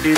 Here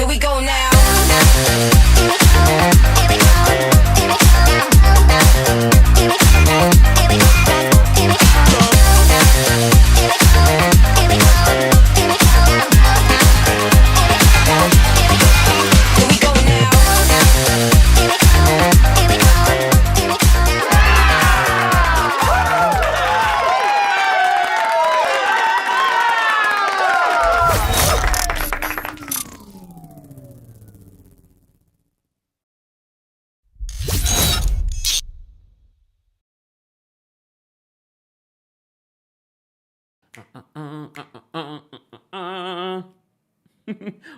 we go now.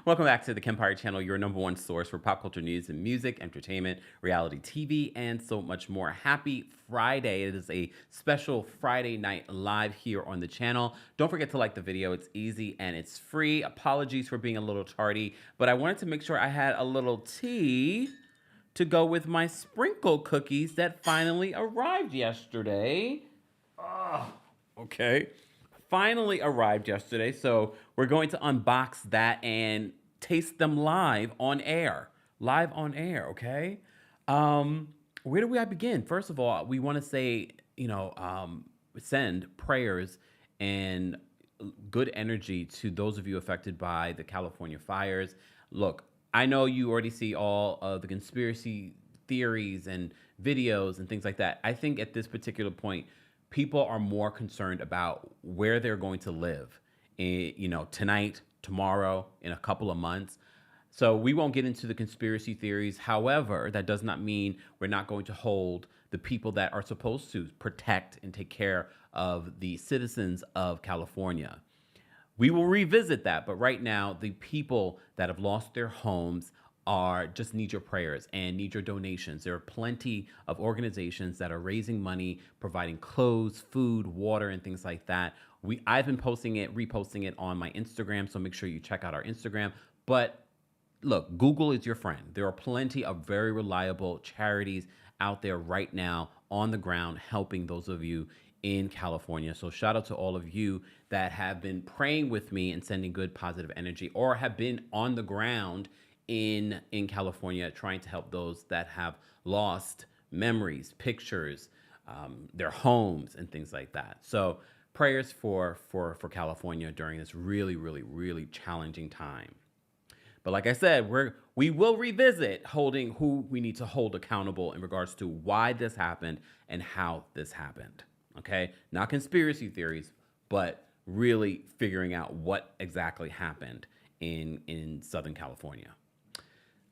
Welcome back to the Kempire channel, your number one source for pop culture news and music, entertainment, reality TV, and so much more. Happy Friday. It is a special Friday night live here on the channel. Don't forget to like the video. It's easy and it's free. Apologies for being a little tardy, but I wanted to make sure I had a little tea to go with my sprinkle cookies that finally arrived yesterday. Okay. Finally arrived yesterday, so we're going to unbox that and taste them live on air. Okay? Where do we begin? First of all, we want to say, send prayers and good energy to those of you affected by the California fires. Look, I know you already see all of the conspiracy theories and videos and things like that. I think at this particular point, people are more concerned about where they're going to live, tonight, tomorrow, in a couple of months. So we won't get into the conspiracy theories. However, that does not mean we're not going to hold the people that are supposed to protect and take care of the citizens of California. We will revisit that, but right now, the people that have lost their homes just need your prayers and need your donations. There are plenty of organizations that are raising money, providing clothes, food, water, and things like that. I've been reposting it on my Instagram, so make sure you check out our Instagram. But look, Google is your friend. There are plenty of very reliable charities out there right now on the ground helping those of you in California. So shout out to all of you that have been praying with me and sending good positive energy, or have been on the ground in California trying to help those that have lost memories, pictures, their homes, and things like that. So prayers for California during this really, really, really challenging time. But like I said, we will revisit holding who we need to hold accountable in regards to why this happened and how this happened. Okay? Not conspiracy theories, but really figuring out what exactly happened in Southern California.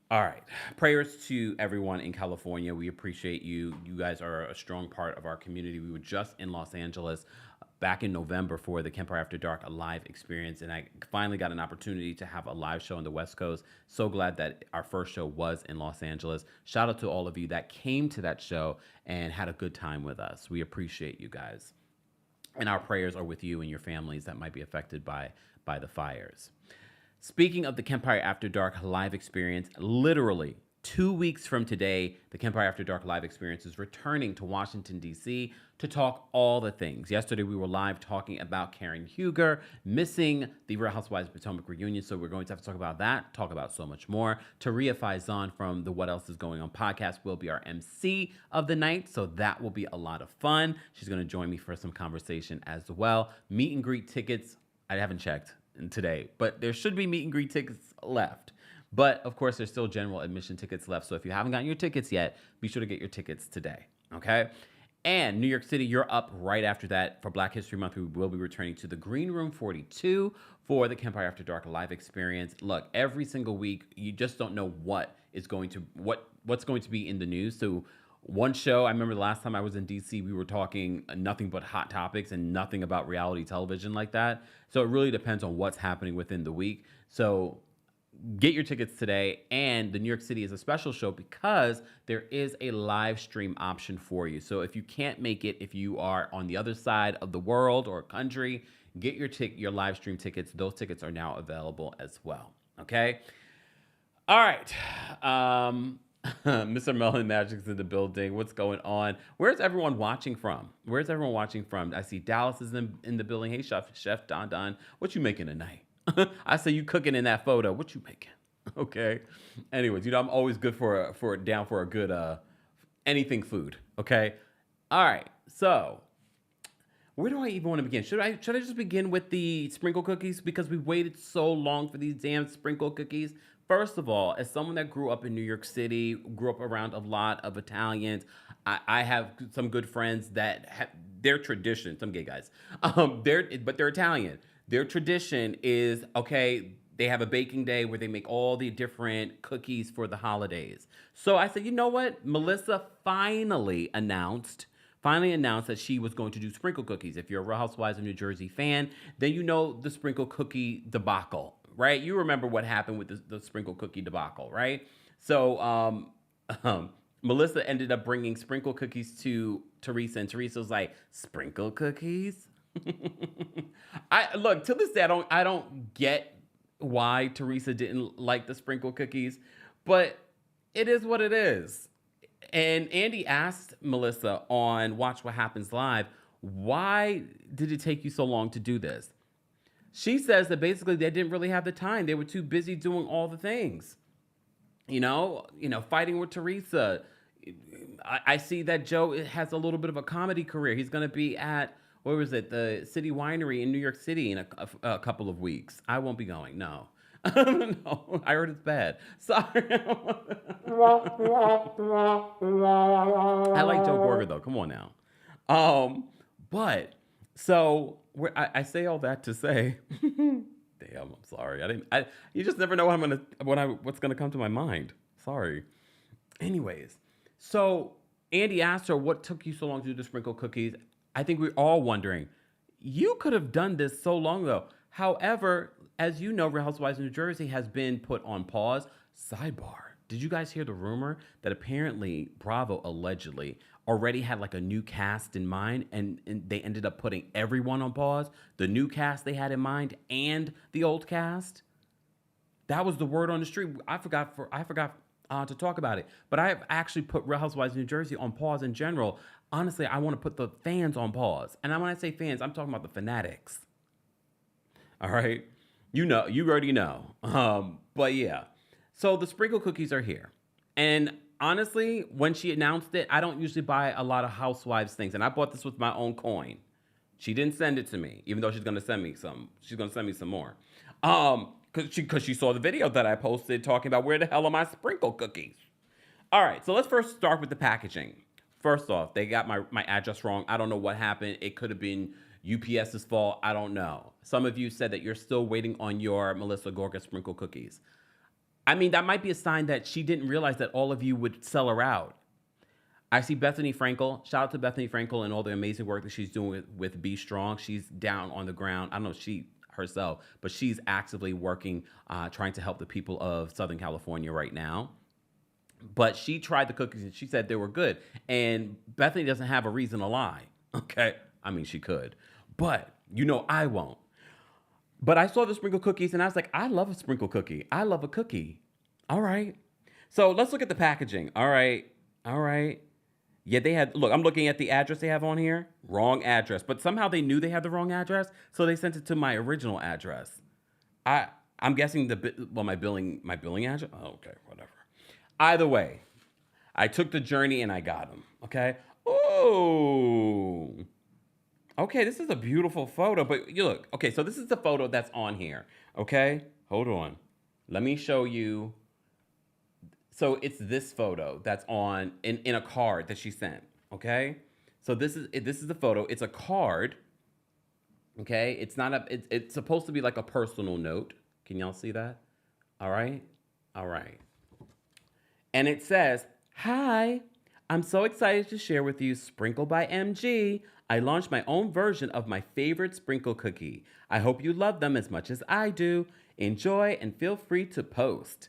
All right. Prayers to everyone in California. We appreciate you. You guys are a strong part of our community. We were just in Los Angeles back in November for the Kempire After Dark, a live experience, and I finally got an opportunity to have a live show on the West Coast. So glad that our first show was in Los Angeles. Shout out to all of you that came to that show and had a good time with us. We appreciate you guys. And our prayers are with you and your families that might be affected by the fires. Speaking of the Kempire After Dark live experience, literally 2 weeks from today, the Kempire After Dark live experience is returning to Washington, D.C. to talk all the things. Yesterday, we were live talking about Karen Huger missing the Real Housewives of Potomac reunion, so we're going to have to talk about that, talk about so much more. Taria Faison from the What Else Is Going On podcast will be our MC of the night, so that will be a lot of fun. She's going to join me for some conversation as well. Meet and greet tickets, I haven't checked today, but there should be meet and greet tickets left. But of course, there's still general admission tickets left. So if you haven't gotten your tickets yet, be sure to get your tickets today. Okay. And New York City, you're up right after that for Black History Month. We will be returning to the Green Room 42 for the Kempire After Dark live experience. Look, every single week, you just don't know what's going to be in the news. So One show, I remember the last time I was in DC, we were talking nothing but hot topics and nothing about reality television like that. So it really depends on what's happening within the week. So get your tickets today. And the New York City is a special show because there is a live stream option for you. So if you can't make it, if you are on the other side of the world or country, get your live stream tickets. Those tickets are now available as well. Okay. All right. Mr. Melon Magic's in the building. What's going on? Where's everyone watching from? Where's everyone watching from? I see Dallas is in the building. Hey, Chef Don Don. What you making tonight? I say you cooking in that photo. What you making? Okay. Anyways, I'm always good for a good anything food. Okay. All right. So where do I even want to begin? Should I just begin with the sprinkle cookies because we waited so long for these damn sprinkle cookies? First of all, as someone that grew up in New York City, grew up around a lot of Italians, I have some good friends that have their tradition. Some gay guys, but they're Italian. Their tradition is okay. They have a baking day where they make all the different cookies for the holidays. So I said, you know what? Melissa finally announced that she was going to do sprinkle cookies. If you're a Real Housewives of New Jersey fan, then you know the sprinkle cookie debacle, right? You remember what happened with the sprinkle cookie debacle, right? So Melissa ended up bringing sprinkle cookies to Teresa, and Teresa was like, "Sprinkle cookies?" I look, to this day, I don't get why Teresa didn't like the sprinkle cookies, but it is what it is. And Andy asked Melissa on Watch What Happens Live, why did it take you so long to do this? She says that basically they didn't really have the time. They were too busy doing all the things. Fighting with Teresa. I see that Joe has a little bit of a comedy career. He's going to be at, where was it, the City Winery in New York City in a couple of weeks. I won't be going, no. No, I heard it's bad. Sorry. I like Joe Gorga though. Come on now. But so I say all that to say, damn, I'm sorry. You just never know what's gonna come to my mind. Sorry. Anyways, so Andy asked her, "What took you so long to do the sprinkle cookies?" I think we're all wondering. You could have done this so long ago. However, as you know, Real Housewives of New Jersey has been put on pause. Sidebar. Did you guys hear the rumor that apparently Bravo allegedly already had like a new cast in mind and they ended up putting everyone on pause? The new cast they had in mind and the old cast? That was the word on the street. I forgot to talk about it. But I have actually put Real Housewives of New Jersey on pause in general. Honestly, I want to put the fans on pause. And when I say fans, I'm talking about the fanatics. All right? You already know. But yeah. So the sprinkle cookies are here. And honestly, when she announced it, I don't usually buy a lot of Housewives things. And I bought this with my own coin. She didn't send it to me, even though she's going to send me some. She's going to send me some more. Because she saw the video that I posted talking about where the hell are my sprinkle cookies. All right, so let's first start with the packaging. First off, they got my address wrong. I don't know what happened. It could have been UPS's fault. I don't know. Some of you said that you're still waiting on your Melissa Gorga sprinkle cookies. I mean, that might be a sign that she didn't realize that all of you would sell her out. I see Bethany Frankel. Shout out to Bethany Frankel and all the amazing work that she's doing with Be Strong. She's down on the ground. I don't know if she herself, but she's actively working, trying to help the people of Southern California right now. But she tried the cookies and she said they were good. And Bethany doesn't have a reason to lie. Okay. I mean, she could, but I won't. But I saw the sprinkle cookies and I was like, I love a sprinkle cookie. I love a cookie. All right. So let's look at the packaging. All right. Yeah, I'm looking at the address they have on here. Wrong address. But somehow they knew they had the wrong address. So they sent it to my original address. I'm guessing my billing address. Oh, okay, whatever. Either way, I took the journey and I got them. Okay. Oh. Okay, this is a beautiful photo, but you look. Okay, so this is the photo that's on here. Okay, hold on. Let me show you. So it's this photo that's on in a card that she sent. Okay, so this is the photo. It's a card. Okay, it's supposed to be like a personal note. Can y'all see that? All right. And it says, "Hi, I'm so excited to share with you Sprinkle by MG. I launched my own version of my favorite sprinkle cookie. I hope you love them as much as I do. Enjoy and feel free to post.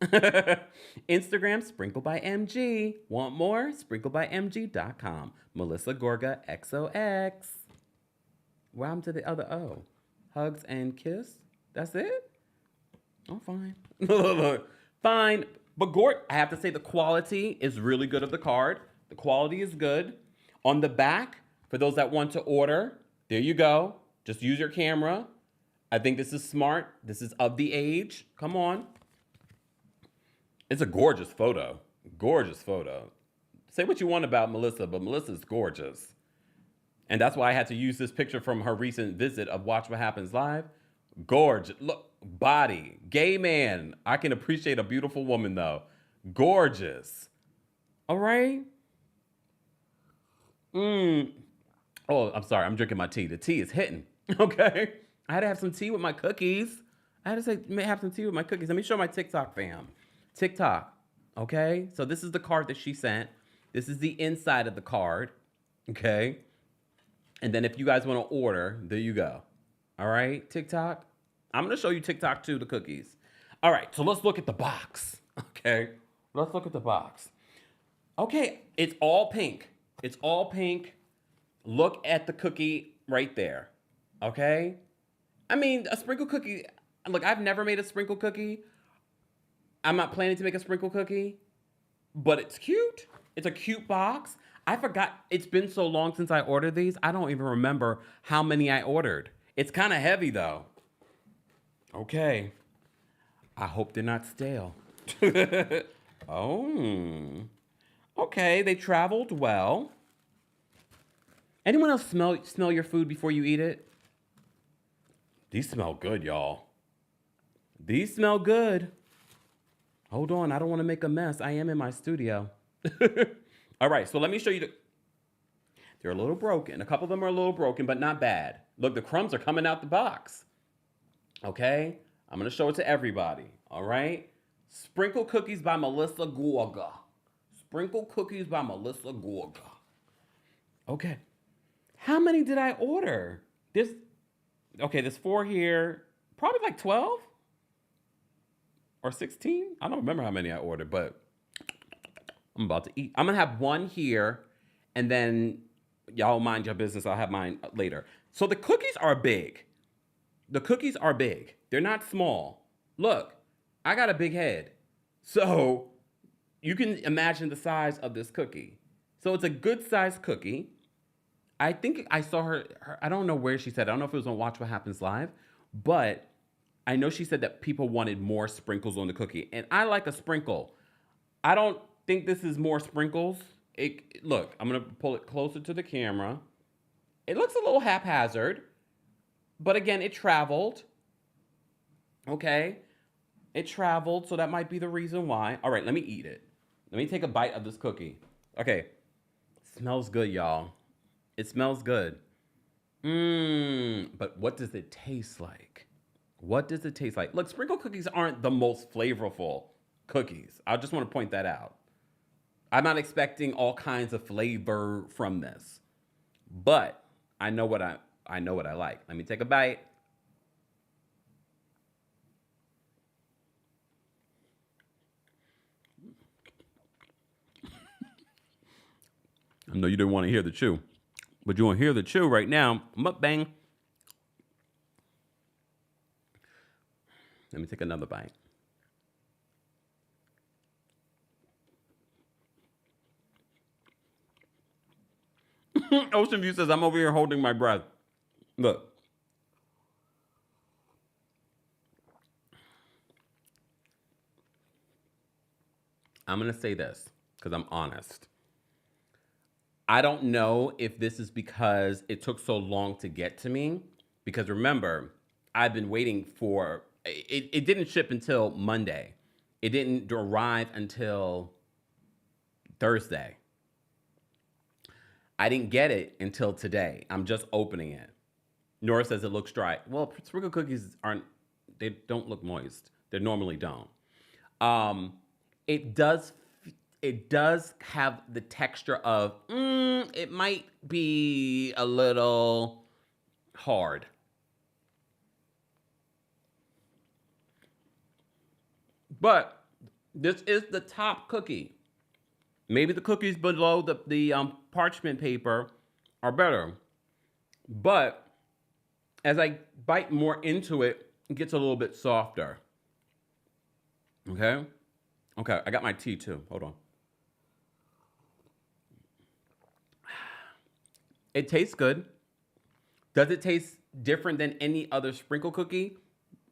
Instagram, Sprinkle by MG. Want more? SprinkleByMG.com. Melissa Gorga, XOX. What happened to the other O? Hugs and kiss? That's it? Oh, fine. Fine. But I have to say the quality is really good of the card. The quality is good. On the back, for those that want to order, there you go. Just use your camera. I think this is smart. This is of the age. Come on. It's a gorgeous photo. Gorgeous photo. Say what you want about Melissa, but Melissa's gorgeous. And that's why I had to use this picture from her recent visit of Watch What Happens Live. Gorgeous. Look, body. Gay man. I can appreciate a beautiful woman, though. Gorgeous. All right? Oh, I'm sorry. I'm drinking my tea. The tea is hitting. Okay? I had to have some tea with my cookies. I had to say, have some tea with my cookies. Let me show my TikTok fam. TikTok. Okay? So this is the card that she sent. This is the inside of the card. Okay? And then if you guys want to order, there you go. All right, TikTok? I'm going to show you TikTok too, the cookies. All right, so let's look at the box. Okay? Let's look at the box. Okay, it's all pink. It's all pink. Look at the cookie right there. Okay? I mean, a sprinkle cookie. Look, I've never made a sprinkle cookie. I'm not planning to make a sprinkle cookie, but it's cute. It's a cute box. I forgot. It's been so long since I ordered these. I don't even remember how many I ordered. It's kind of heavy, though. Okay. I hope they're not stale. Oh. Okay, they traveled well. Anyone else smell your food before you eat it? These smell good, y'all. These smell good. Hold on, I don't want to make a mess. I am in my studio. All right, so let me show you they're a little broken. A couple of them are a little broken, but not bad. Look, the crumbs are coming out the box. Okay? I'm going to show it to everybody. All right? Sprinkle Cookies by Melissa Gorga. Sprinkle Cookies by Melissa Gorga. Okay. How many did I order? There's 4 here. Probably like 12 or 16. I don't remember how many I ordered, but I'm about to eat. I'm going to have one here, and then y'all mind your business. I'll have mine later. So the cookies are big. The cookies are big. They're not small. Look, I got a big head. So you can imagine the size of this cookie. So it's a good sized cookie. I think I saw her, I don't know where she said, I don't know if it was on Watch What Happens Live, but I know she said that people wanted more sprinkles on the cookie. And I like a sprinkle. I don't think this is more sprinkles. Look, I'm going to pull it closer to the camera. It looks a little haphazard, but again, it traveled. Okay? It traveled, so that might be the reason why. All right, let me eat it. Let me take a bite of this cookie. Okay. Smells good, y'all. It smells good. But what does it taste like? What does it taste like? Look, sprinkle cookies aren't the most flavorful cookies. I just want to point that out. I'm not expecting all kinds of flavor from this. But I know what I know what I like. Let me take a bite. I know you didn't want to hear the chew, but you want to hear the chew right now. Mukbang. Let me take another bite. Ocean View says, I'm over here holding my breath. Look. I'm going to say this because I'm honest. I don't know if this is because it took so long to get to me. Because remember, I've been waiting for... It didn't ship until Monday. It didn't arrive until Thursday. I didn't get it until today. I'm just opening it. Nora says it looks dry. Well, sprinkle cookies they don't look moist. They normally don't. It does, it does have the texture of, it might be a little hard. But this is the top cookie. Maybe the cookies below the parchment paper are better. But as I bite more into it, it gets a little bit softer. Okay? Okay, I got my tea too. Hold on. It tastes good. Does it taste different than any other sprinkle cookie?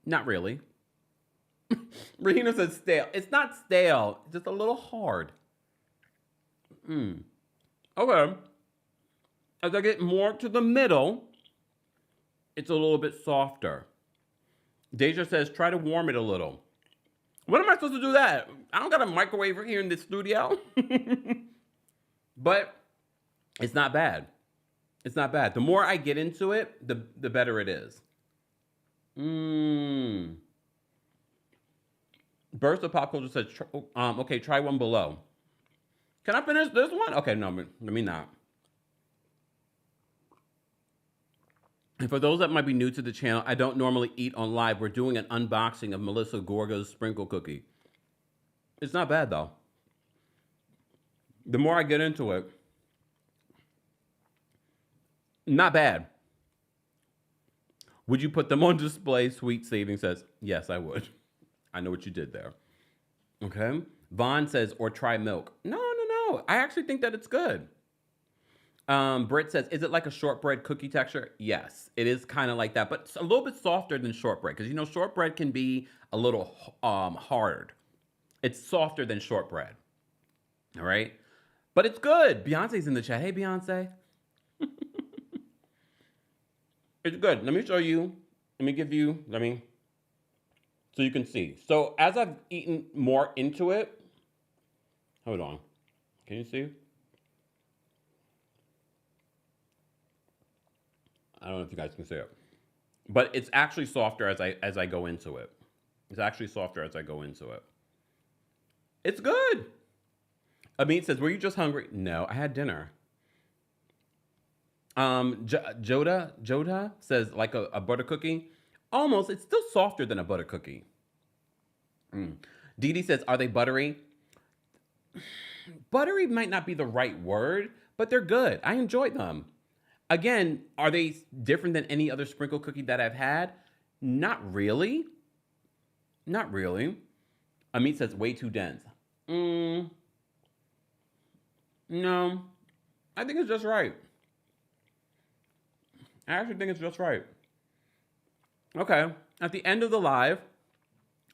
Not really. Regina says stale. It's not stale. It's just a little hard. Okay. As I get more to the middle, it's a little bit softer. Deja says, try to warm it a little. When am I supposed to do that? I don't got a microwave here in the studio. But it's not bad. It's not bad. The more I get into it, the better it is. Burst of Pop Culture says, okay, try one below. Can I finish this one? Okay, no, let me not. And for those that might be new to the channel, I don't normally eat on live. We're doing an unboxing of Melissa Gorga's sprinkle cookie. It's not bad, though. The more I get into it, not bad. Would you put them on display? Sweet Saving says, yes, I would. I know what you did there. Okay. Vaughn says, or try milk. No. I actually think that it's good. Britt says, is it like a shortbread cookie texture? Yes, it is kind of like that, but it's a little bit softer than shortbread because, you know, shortbread can be a little hard. It's softer than shortbread. All right. But it's good. Beyonce's in the chat. Hey, Beyonce. It's good. Let me show you. Let me give you, so you can see. So as I've eaten more into it, hold on. Can you see? I don't know if you guys can see it. But it's actually softer as I go into it. It's actually softer as I go into it. It's good. Amit says, were you just hungry? No, I had dinner. Joda says, like a butter cookie. Almost. It's still softer than a butter cookie. Dee Dee says, are they buttery? Buttery might not be the right word, but they're good. I enjoyed them. Again, are they different than any other sprinkle cookie that I've had? Not really. Not really. Amit says, way too dense. No. I think it's just right. I actually think it's just right. Okay. At the end of the live,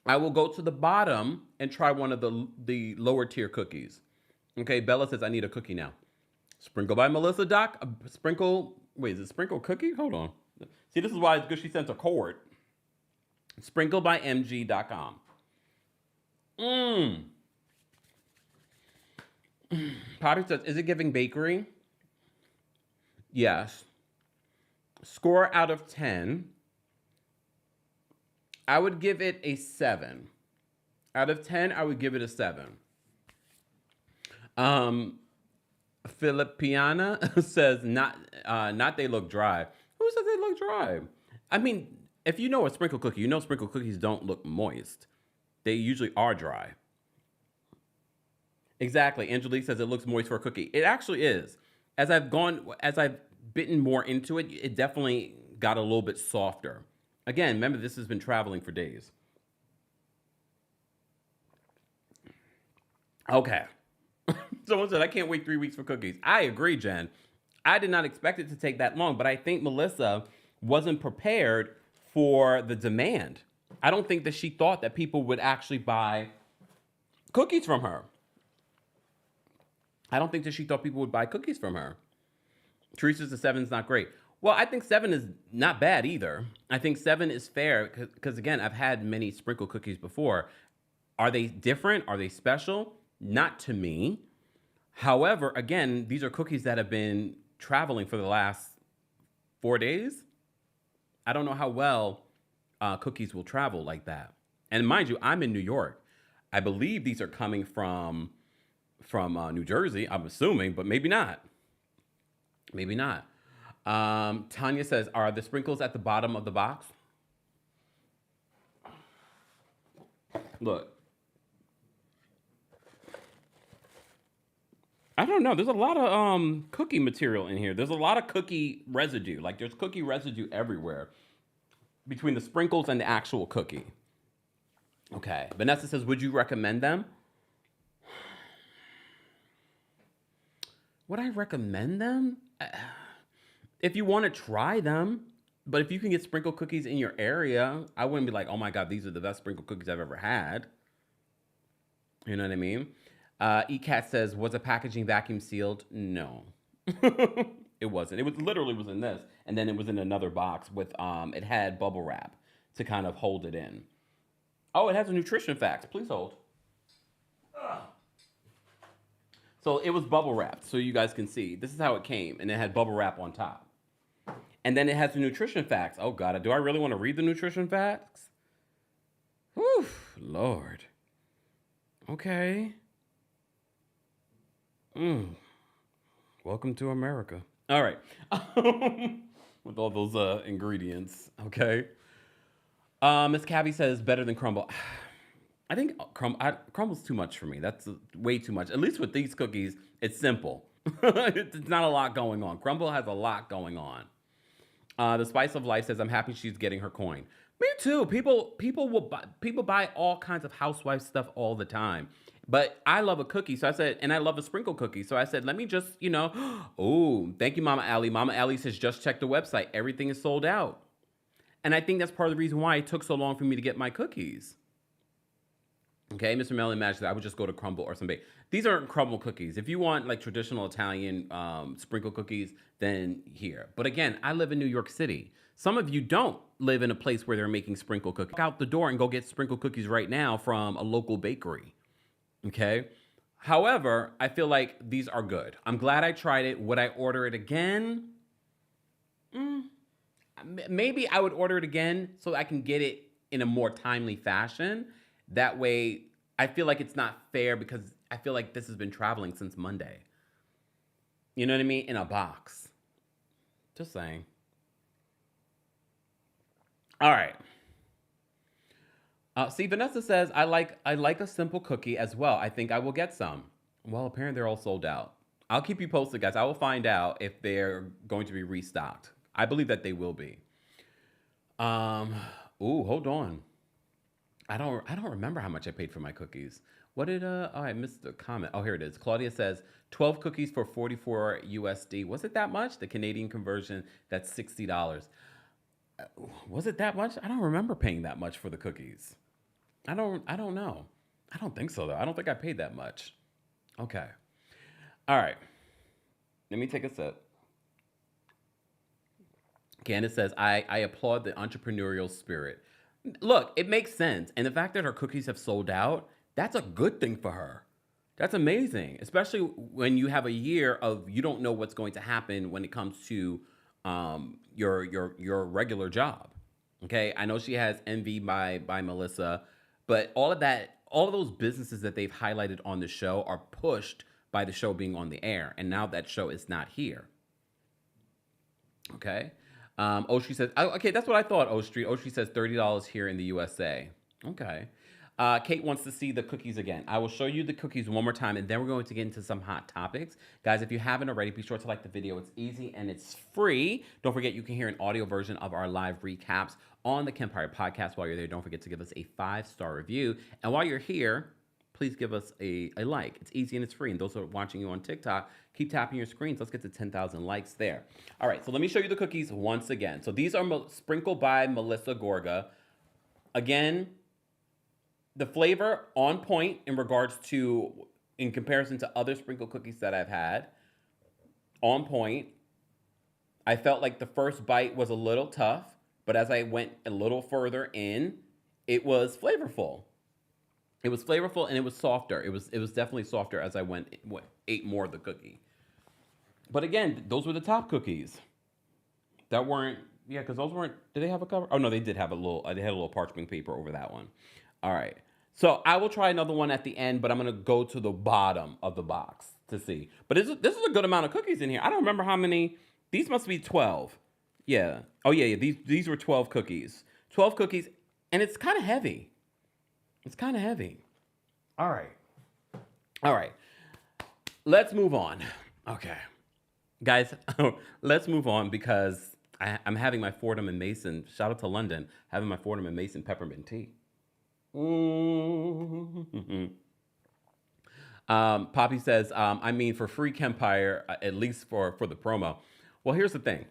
I will go to the bottom and try one of the lower tier cookies. Okay, Bella says, I need a cookie now. Sprinkle by Melissa Doc. Wait, is it Sprinkle Cookie? Hold on. See, this is why it's good she sent a cord. Sprinklebymg.com. Poppy says, is it giving bakery? Yes. Score out of 10. I would give it a 7. Out of 10, I would give it a 7. Filipiana says, not they look dry. Who says they look dry? I mean, if you know a sprinkle cookie, you know sprinkle cookies don't look moist. They usually are dry. Exactly. Angelique says it looks moist for a cookie. It actually is. As I've bitten more into it, it definitely got a little bit softer. Again, remember, this has been traveling for days. Okay. Someone said, I can't wait 3 weeks for cookies. I agree, Jen. I did not expect it to take that long, but I think Melissa wasn't prepared for the demand. I don't think that she thought that people would actually buy cookies from her. I don't think that she thought people would buy cookies from her. Teresa says 7's not great. Well, I think 7 is not bad either. I think 7 is fair because, again, I've had many sprinkle cookies before. Are they different? Are they special? Not to me. However, again, these are cookies that have been traveling for the last 4 days. I don't know how well cookies will travel like that. And mind you, I'm in New York. I believe these are coming from from New Jersey, I'm assuming, but maybe not. Maybe not. Tanya says, are the sprinkles at the bottom of the box? Look. I don't know. There's a lot of cookie material in here. There's a lot of cookie residue. Like there's cookie residue everywhere between the sprinkles and the actual cookie. Okay. Vanessa says, would you recommend them? Would I recommend them? If you want to try them, but if you can get sprinkle cookies in your area, I wouldn't be like, oh my God, these are the best sprinkle cookies I've ever had. You know what I mean? ECAT says, was the packaging vacuum sealed? No. It wasn't. It was literally was in this. And then it was in another box with, it had bubble wrap to kind of hold it in. Oh, it has a nutrition facts. Please hold. So it was bubble wrapped, so you guys can see. This is how it came, and it had bubble wrap on top. And then it has the nutrition facts. Oh, God, do I really want to read the nutrition facts? Whew, Lord. Okay. Welcome to America. All right. With all those ingredients, okay? Miss Cabby says, better than crumble. I think crumble's too much for me. That's way too much. At least with these cookies, it's simple. It's not a lot going on. Crumble has a lot going on. The Spice of Life says, I'm happy she's getting her coin. Me too. People buy all kinds of housewife stuff all the time. But I love a cookie, so I said, and I love a sprinkle cookie. So I said, let me just, oh, thank you, Mama Allie. Mama Allie says, just check the website. Everything is sold out. And I think that's part of the reason why it took so long for me to get my cookies. Okay, Mr. Mellon imagines that I would just go to Crumble or something. These aren't Crumble cookies. If you want like traditional Italian sprinkle cookies, then here. But again, I live in New York City. Some of you don't live in a place where they're making sprinkle cookies. Walk out the door and go get sprinkle cookies right now from a local bakery. Okay? However, I feel like these are good. I'm glad I tried it. Would I order it again? Maybe I would order it again so I can get it in a more timely fashion. That way, I feel like it's not fair because I feel like this has been traveling since Monday. You know what I mean? In a box. Just saying. All right. See, Vanessa says, I like a simple cookie as well. I think I will get some. Well, apparently they're all sold out. I'll keep you posted, guys. I will find out if they're going to be restocked. I believe that they will be. Ooh, hold on. I don't remember how much I paid for my cookies. What did oh, I missed the comment. Oh, here it is. Claudia says 12 cookies for 44 USD. Was it that much? The Canadian conversion, that's $60. Was it that much? I don't remember paying that much for the cookies. I don't know. I don't think so though. I don't think I paid that much. Okay. All right. Let me take a sip. Candace says, I applaud the entrepreneurial spirit. Look, it makes sense. And the fact that her cookies have sold out, that's a good thing for her. That's amazing, especially when you have a year of you don't know what's going to happen when it comes to your regular job. Okay, I know she has Envy by Melissa, but all of those businesses that they've highlighted on the show are pushed by the show being on the air, and now that show is not here. Okay. Oshri says, okay, that's what I thought, Oshri. Oshri says $30 here in the USA. Okay. Kate wants to see the cookies again. I will show you the cookies one more time, and then we're going to get into some hot topics. Guys, if you haven't already, be sure to like the video. It's easy and it's free. Don't forget, you can hear an audio version of our live recaps on the Kempire podcast. While you're there, don't forget to give us a 5-star review. And while you're here, please give us a like. It's easy and it's free. And those who are watching you on TikTok, keep tapping your screens. Let's get to 10,000 likes there. All right, so let me show you the cookies once again. So these are sprinkled by Melissa Gorga. Again, the flavor on point in comparison to other sprinkle cookies that I've had. On point. I felt like the first bite was a little tough, but as I went a little further in, it was flavorful. It was flavorful and it was softer. It was definitely softer as I ate more of the cookie. But again, those were the top cookies. That weren't, because those weren't, did they have a cover? Oh no, they did have they had a little parchment paper over that one. All right. So I will try another one at the end, but I'm gonna go to the bottom of the box to see. But this is a good amount of cookies in here. I don't remember how many. These must be 12. Yeah. Oh yeah. These were 12 cookies. 12 cookies, and it's kind of heavy. It's kind of heavy. All right. Let's move on. Okay, guys, let's move on because I'm having my Fordham and Mason. Shout out to London, having my Fordham and Mason peppermint tea. Mm-hmm. Poppy says, I mean, for free Kempire, at least for the promo. Well, here's the thing.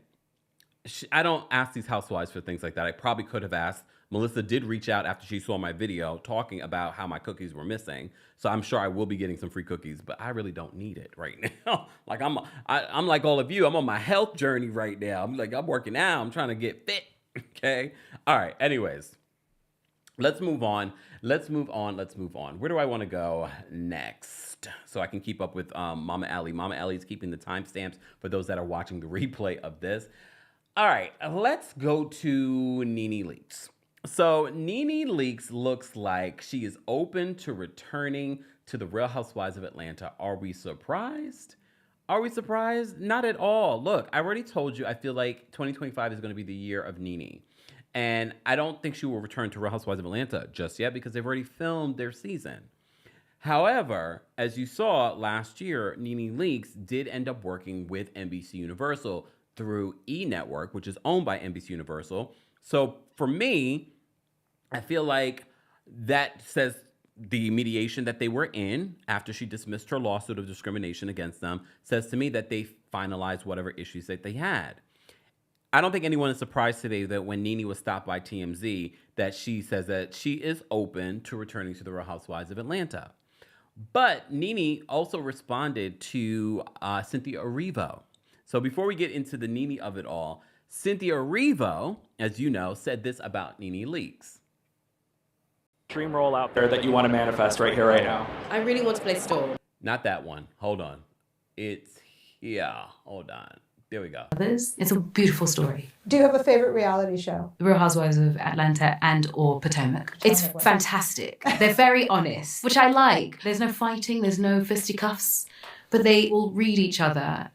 I don't ask these housewives for things like that. I probably could have asked. Melissa did reach out after she saw my video talking about how my cookies were missing. So I'm sure I will be getting some free cookies, but I really don't need it right now. Like I'm like all of you. I'm on my health journey right now. I'm working out. I'm trying to get fit. Okay. All right. Anyways, let's move on. Where do I want to go next? So I can keep up with Mama Allie. Mama Allie's keeping the timestamps for those that are watching the replay of this. All right, let's go to Nene Leakes. So Nene Leakes looks like she is open to returning to the Real Housewives of Atlanta. Are we surprised? Not at all. Look, I already told you I feel like 2025 is going to be the year of Nene. And I don't think she will return to Real Housewives of Atlanta just yet because they've already filmed their season. However, as you saw last year, Nene Leakes did end up working with NBC Universal through E! Network, which is owned by NBC Universal. So for me, I feel like that says the mediation that they were in after she dismissed her lawsuit of discrimination against them says to me that they finalized whatever issues that they had. I don't think anyone is surprised today that when Nene was stopped by TMZ, that she says that she is open to returning to the Real Housewives of Atlanta. But Nene also responded to Cynthia Erivo. So before we get into the Nene of it all, Cynthia Erivo, as you know, said this about Nene Leakes. Dream role out there that you want to manifest right here, right now. I really want to play Storm. Not that one. Hold on. It's here. Hold on. There we go. It's a beautiful story. Do you have a favorite reality show? The Real Housewives of Atlanta and or Potomac. It's fantastic. They're very honest, which I like. There's no fighting, there's no fisticuffs, but they will read each other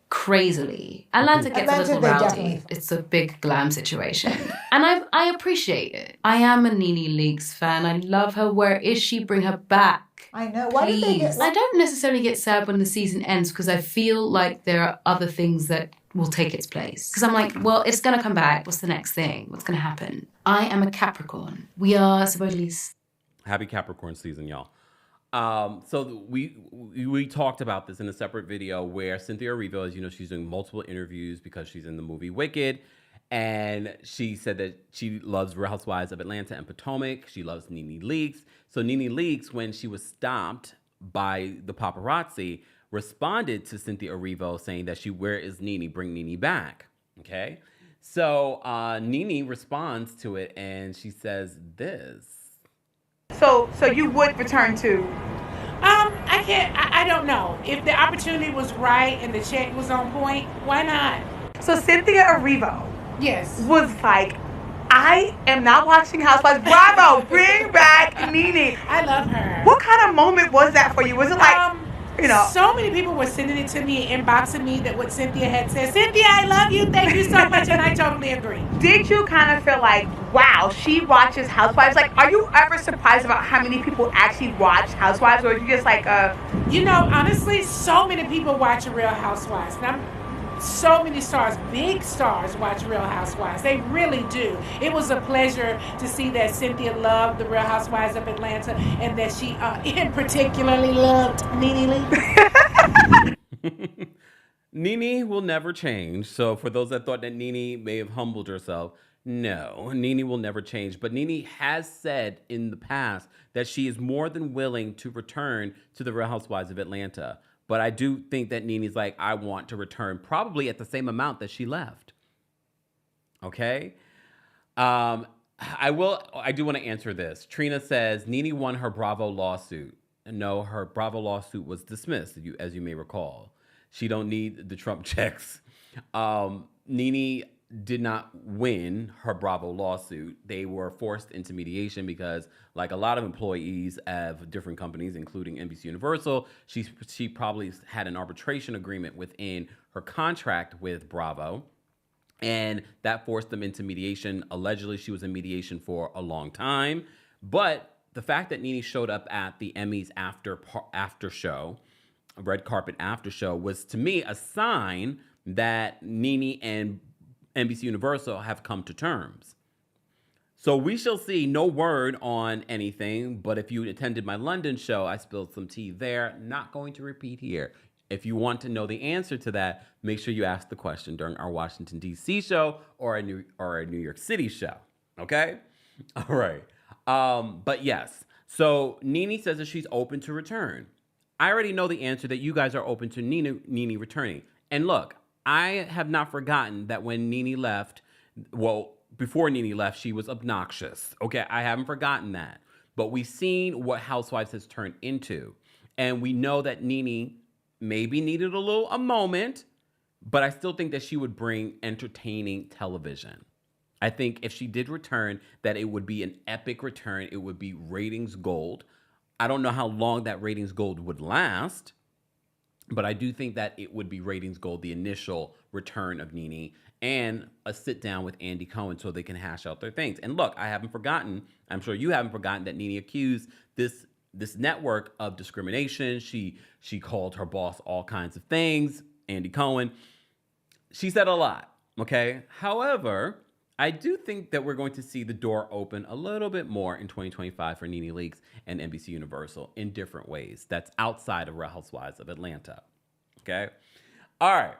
crazily. Atlanta gets a little rowdy. It's a big glam situation. And I appreciate it. I am a Nene Leakes fan. I love her. Where is she? Bring her back. I know. Why did they get... I don't necessarily get sad when the season ends because I feel like there are other things that will take its place. Because I'm like, well, it's going to come back. What's the next thing? What's going to happen? I am a Capricorn. We are supposedly... Happy Capricorn season, y'all. So we talked about this in a separate video where Cynthia Erivo, as you know, she's doing multiple interviews because she's in the movie Wicked. And she said that she loves Real Housewives of Atlanta and Potomac. She loves Nene Leakes. So Nene Leakes, when she was stopped by the paparazzi, responded to Cynthia Erivo saying that where is Nene? Bring Nene back. Okay. So Nene responds to it and she says this. So you would return to? I don't know. If the opportunity was right and the check was on point, why not? So Cynthia Erivo, yes, was like, I am not watching Housewives. Bravo, bring back Nene. I love her. What kind of moment was that for you? Was it like, so many people were sending it to me, inboxing me that what Cynthia had said. Cynthia, I love you. Thank you so much. And I totally agree. Did you kind of feel like, wow, she watches Housewives? Like, are you ever surprised about how many people actually watch Housewives? Or are you just like, honestly, so many people watch Real Housewives. And so many stars, big stars, watch Real Housewives. They really do. It was a pleasure to see that Cynthia loved the Real Housewives of Atlanta and that she in particularly loved Nene Leakes. Nene will never change. So for those that thought that Nene may have humbled herself, no, Nene will never change. But Nene has said in the past that she is more than willing to return to the Real Housewives of Atlanta. But I do think that Nene's like, I want to return probably at the same amount that she left. Okay? I do want to answer this. Trina says, Nene won her Bravo lawsuit. No, her Bravo lawsuit was dismissed, as you may recall. She don't need the Trump checks. Nene did not win her Bravo lawsuit. They were forced into mediation because, like a lot of employees of different companies, including NBC Universal, she probably had an arbitration agreement within her contract with Bravo, and that forced them into mediation. Allegedly, she was in mediation for a long time, but the fact that Nene showed up at the Emmys after show, a red carpet after show, was to me a sign that Nene and NBC Universal have come to terms. So we shall see. No word on anything, but if you attended my London show, I spilled some tea there. Not going to repeat here. If you want to know the answer to that, make sure you ask the question during our Washington, D.C. show or a New York City show. Okay? All right. But yes. So Nene says that she's open to return. I already know the answer, that you guys are open to Nene returning. And look, I have not forgotten that when Nene left, well, before Nene left, she was obnoxious. Okay, I haven't forgotten that. But we've seen what Housewives has turned into. And we know that Nene maybe needed a moment, but I still think that she would bring entertaining television. I think if she did return, that it would be an epic return. It would be ratings gold. I don't know how long that ratings gold would last, but I do think that it would be ratings gold, the initial return of Nene, and a sit down with Andy Cohen so they can hash out their things. And look, I haven't forgotten, I'm sure you haven't forgotten, that Nene accused this network of discrimination. She called her boss all kinds of things, Andy Cohen. She said a lot, okay? However, I do think that we're going to see the door open a little bit more in 2025 for Nene Leakes and NBC Universal in different ways. That's outside of Real Housewives of Atlanta. Okay? All right.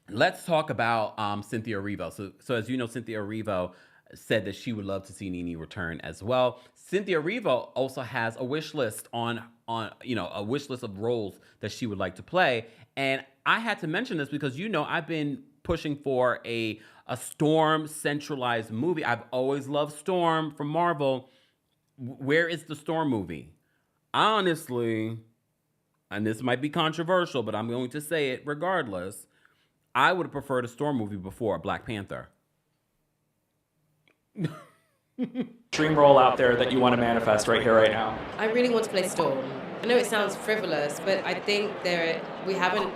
Let's talk about Cynthia Erivo. So as you know, Cynthia Erivo said that she would love to see Nene return as well. Cynthia Erivo also has a wish list on a wish list of roles that she would like to play. And I had to mention this because, I've been pushing for a Storm centralized movie. I've always loved Storm from Marvel. Where is the Storm movie? Honestly, and this might be controversial, but I'm going to say it regardless, I would have preferred a Storm movie before Black Panther. Dream role out there that you want to manifest right here, right now. I really want to play Storm. I know it sounds frivolous, but I think we haven't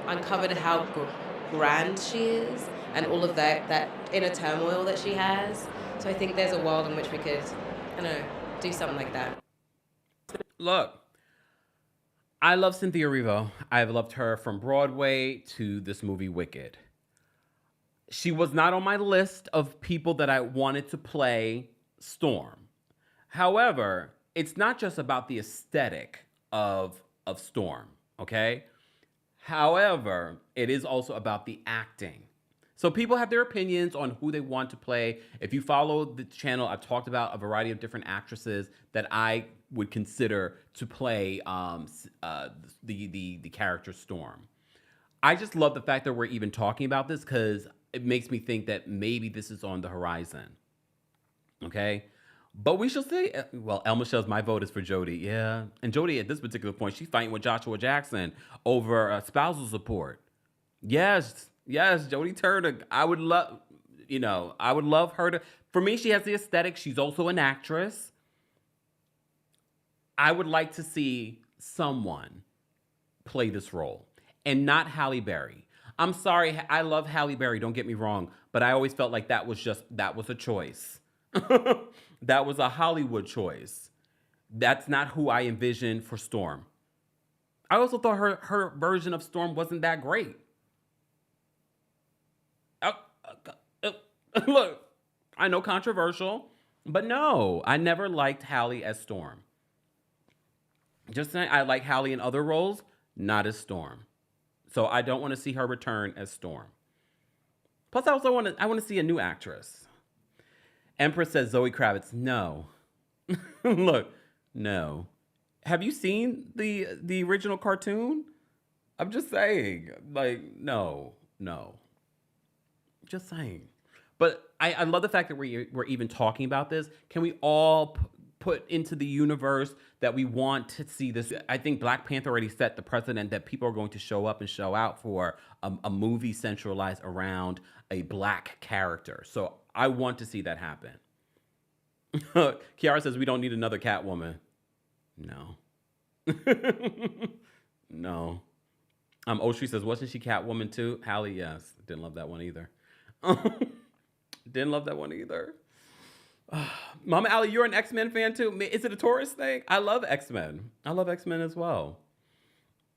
uncovered how grand she is and all of that inner turmoil that she has. So I think there's a world in which we could, do something like that. Look, I love Cynthia Erivo. I've loved her from Broadway to this movie Wicked. She was not on my list of people that I wanted to play Storm. However, it's not just about the aesthetic of Storm, okay? However, it is also about the acting. So people have their opinions on who they want to play. If you follow the channel, I've talked about a variety of different actresses that I would consider to play the character Storm. I just love the fact that we're even talking about this because it makes me think that maybe this is on the horizon. Okay? But we shall see. Well, El Michelle's, my vote is for Jodie. Yeah. And Jodie, at this particular point, she's fighting with Joshua Jackson over spousal support. Yes, Jodie Turner. I would love her to. For me, she has the aesthetic. She's also an actress. I would like to see someone play this role and not Halle Berry. I'm sorry, I love Halle Berry, don't get me wrong, but I always felt like that was a choice. That was a Hollywood choice. That's not who I envisioned for Storm. I also thought her version of Storm wasn't that great. Look, I know controversial, but no, I never liked Halle as Storm. Just saying, I like Halle in other roles, not as Storm. So I don't want to see her return as Storm. Plus, I also want to see a new actress. Empress says Zoe Kravitz. No. Look, no. Have you seen the original cartoon? I'm just saying, no. Just saying. But I love the fact that we're even talking about this. Can we all put into the universe that we want to see this. I think Black Panther already set the precedent that people are going to show up and show out for a movie centralized around a Black character. So I want to see that happen. Kiara says we don't need another Catwoman. No. No. Oshri says, wasn't she Catwoman too? Hallie, yes. Didn't love that one either. Didn't love that one either. Mama Allie, you're an X-Men fan too? Is it a Taurus thing? I love X-Men. I love X-Men as well.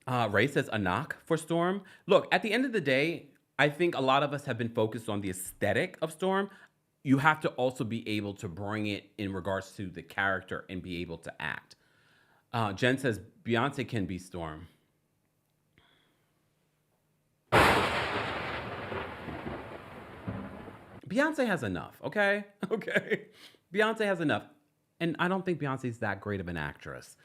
Ray says a knock for Storm. Look, at the end of the day, I think a lot of us have been focused on the aesthetic of Storm. You have to also be able to bring it in regards to the character and be able to act. Jen says Beyonce can be Storm. Beyonce has enough, okay? Okay. Beyonce has enough. And I don't think Beyonce's that great of an actress.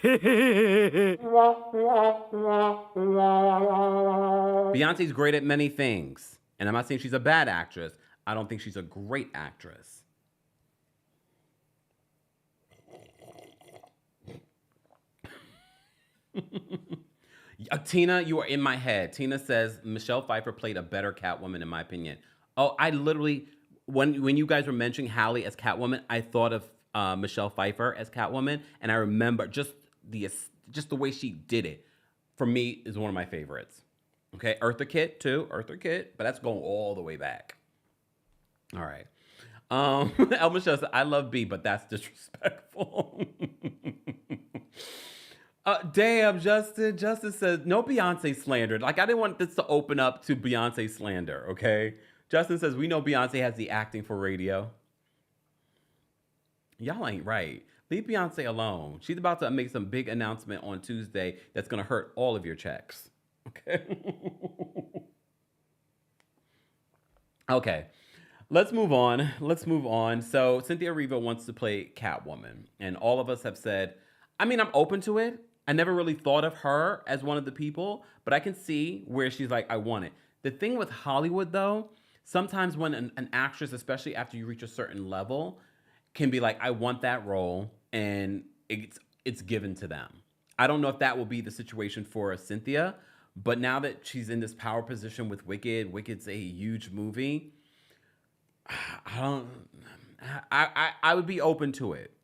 Beyonce's great at many things. And I'm not saying she's a bad actress. I don't think she's a great actress. Tina, you are in my head. Tina says Michelle Pfeiffer played a better Catwoman in my opinion. Oh, I literally, when you guys were mentioning Hallie as Catwoman, I thought of Michelle Pfeiffer as Catwoman, and I remember just the way she did it. For me, is one of my favorites. Okay, Eartha Kitt too, Eartha Kitt, but that's going all the way back. All right. Elma says, I love B, but that's disrespectful. Damn, Justin. Justin says, no Beyonce slander. Like, I didn't want this to open up to Beyonce slander, okay? Justin says, we know Beyonce has the acting for radio. Y'all ain't right. Leave Beyonce alone. She's about to make some big announcement on Tuesday that's going to hurt all of your checks, okay? Okay. Let's move on. So Cynthia Erivo wants to play Catwoman. And all of us have said, I mean, I'm open to it. I never really thought of her as one of the people, but I can see where she's like, I want it. The thing with Hollywood, though, sometimes when an actress, especially after you reach a certain level, can be like, I want that role, and it's given to them. I don't know if that will be the situation for Cynthia, but now that she's in this power position with Wicked, Wicked's a huge movie, I would be open to it.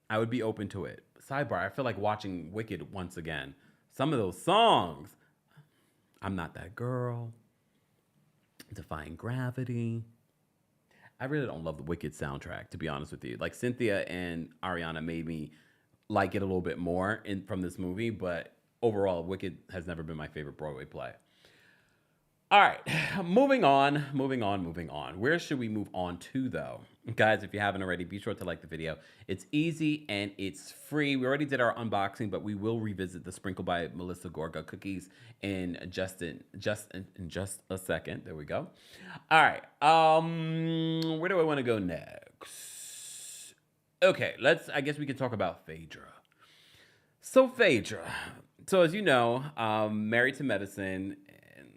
I would be open to it. Sidebar, I feel like watching Wicked once again. Some of those songs, I'm Not That Girl, Defying Gravity. I really don't love the Wicked soundtrack, to be honest with you. Like, Cynthia and Ariana made me like it a little bit more from this movie, but overall, Wicked has never been my favorite Broadway play. All right, moving on. Where should we move on to, though? Guys, if you haven't already, be sure to like the video. It's easy and it's free. We already did our unboxing, but we will revisit the Sprinkle by Melissa Gorga cookies in just a second. There we go. All right, where do I want to go next? Okay, I guess we can talk about Phaedra. So Phaedra, as you know, Married to Medicine.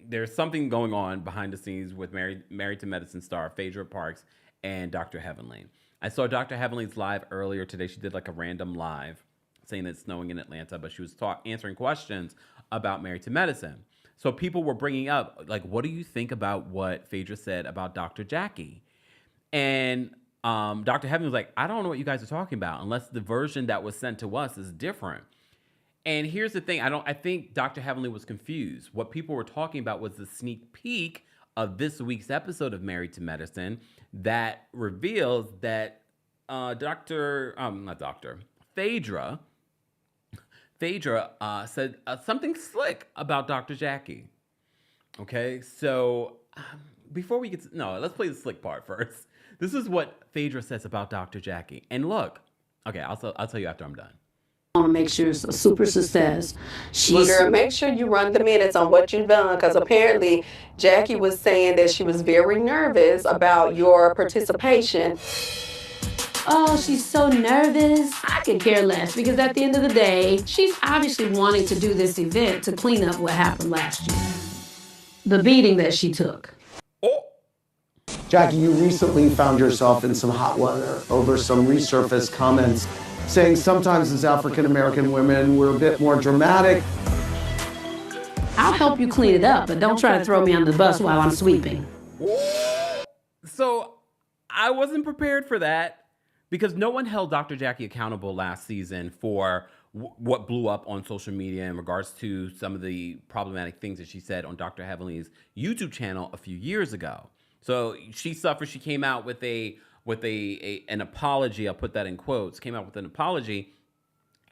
There's something going on behind the scenes with Married to Medicine star Phaedra Parks and Dr. Heavenly. I saw Dr. Heavenly's live earlier today. She did like a random live saying that it's snowing in Atlanta, but she was answering questions about Married to Medicine. So people were bringing up, like, what do you think about what Phaedra said about Dr. Jackie? And Dr. Heavenly was like, I don't know what you guys are talking about unless the version that was sent to us is different. And here's the thing, I think Dr. Heavenly was confused. What people were talking about was the sneak peek of this week's episode of Married to Medicine that reveals that Phaedra said something slick about Dr. Jackie. Okay, so before we get let's play the slick part first. This is what Phaedra says about Dr. Jackie. And look, okay, I'll tell you after I'm done. I want to make sure it's a super success. Well, girl, make sure you run the minutes on what you've done, because apparently Jackie was saying that she was very nervous about your participation. Oh, she's so nervous. I could care less, because at the end of the day, she's obviously wanting to do this event to clean up what happened last year. The beating that she took. Oh, Jackie, you recently found yourself in some hot water over some resurfaced comments saying sometimes as African-American women, we're a bit more dramatic. I'll help you clean it up, but don't try to throw me under the bus while I'm sweeping. So I wasn't prepared for that because no one held Dr. Jackie accountable last season for what blew up on social media in regards to some of the problematic things that she said on Dr. Heavenly's YouTube channel a few years ago. So she suffered. She came out with an apology. I'll put that in quotes. Came out with an apology,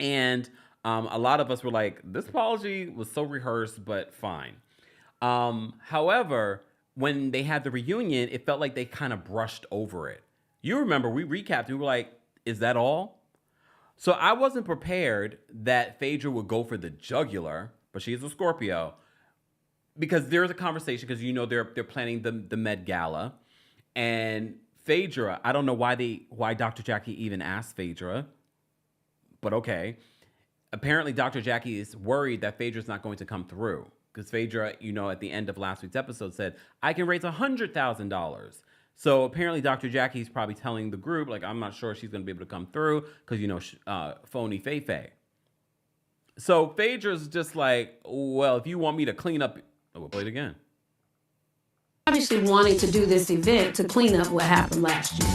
and a lot of us were like, "This apology was so rehearsed, but fine." However, when they had the reunion, it felt like they kind of brushed over it. You remember we recapped. We were like, "Is that all?" So I wasn't prepared that Phaedra would go for the jugular, but she's a Scorpio. Because there's a conversation, because you know they're planning the Met Gala, and Phaedra, I don't know why Dr. Jackie even asked Phaedra, but okay. Apparently Dr. Jackie is worried that Phaedra's not going to come through, because Phaedra, you know, at the end of last week's episode said, I can raise $100,000. So apparently Dr. Jackie's probably telling the group, like, I'm not sure she's going to be able to come through, because, you know, phony Faye. So Phaedra's just like, well, if you want me to clean up, we'll play it again. Obviously wanting to do this event to clean up what happened last year.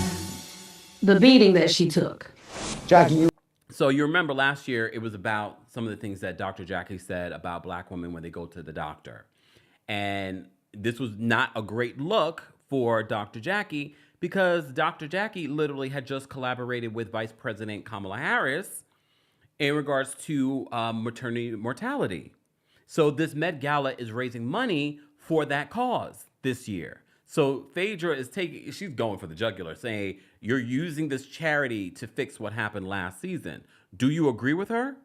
The beating that she took. Jackie, So you remember last year, it was about some of the things that Dr. Jackie said about Black women when they go to the doctor. And this was not a great look for Dr. Jackie, because Dr. Jackie literally had just collaborated with Vice President Kamala Harris in regards to maternity mortality. So this Met Gala is raising money for that cause this year. So Phaedra she's going for the jugular, saying, you're using this charity to fix what happened last season. Do you agree with her?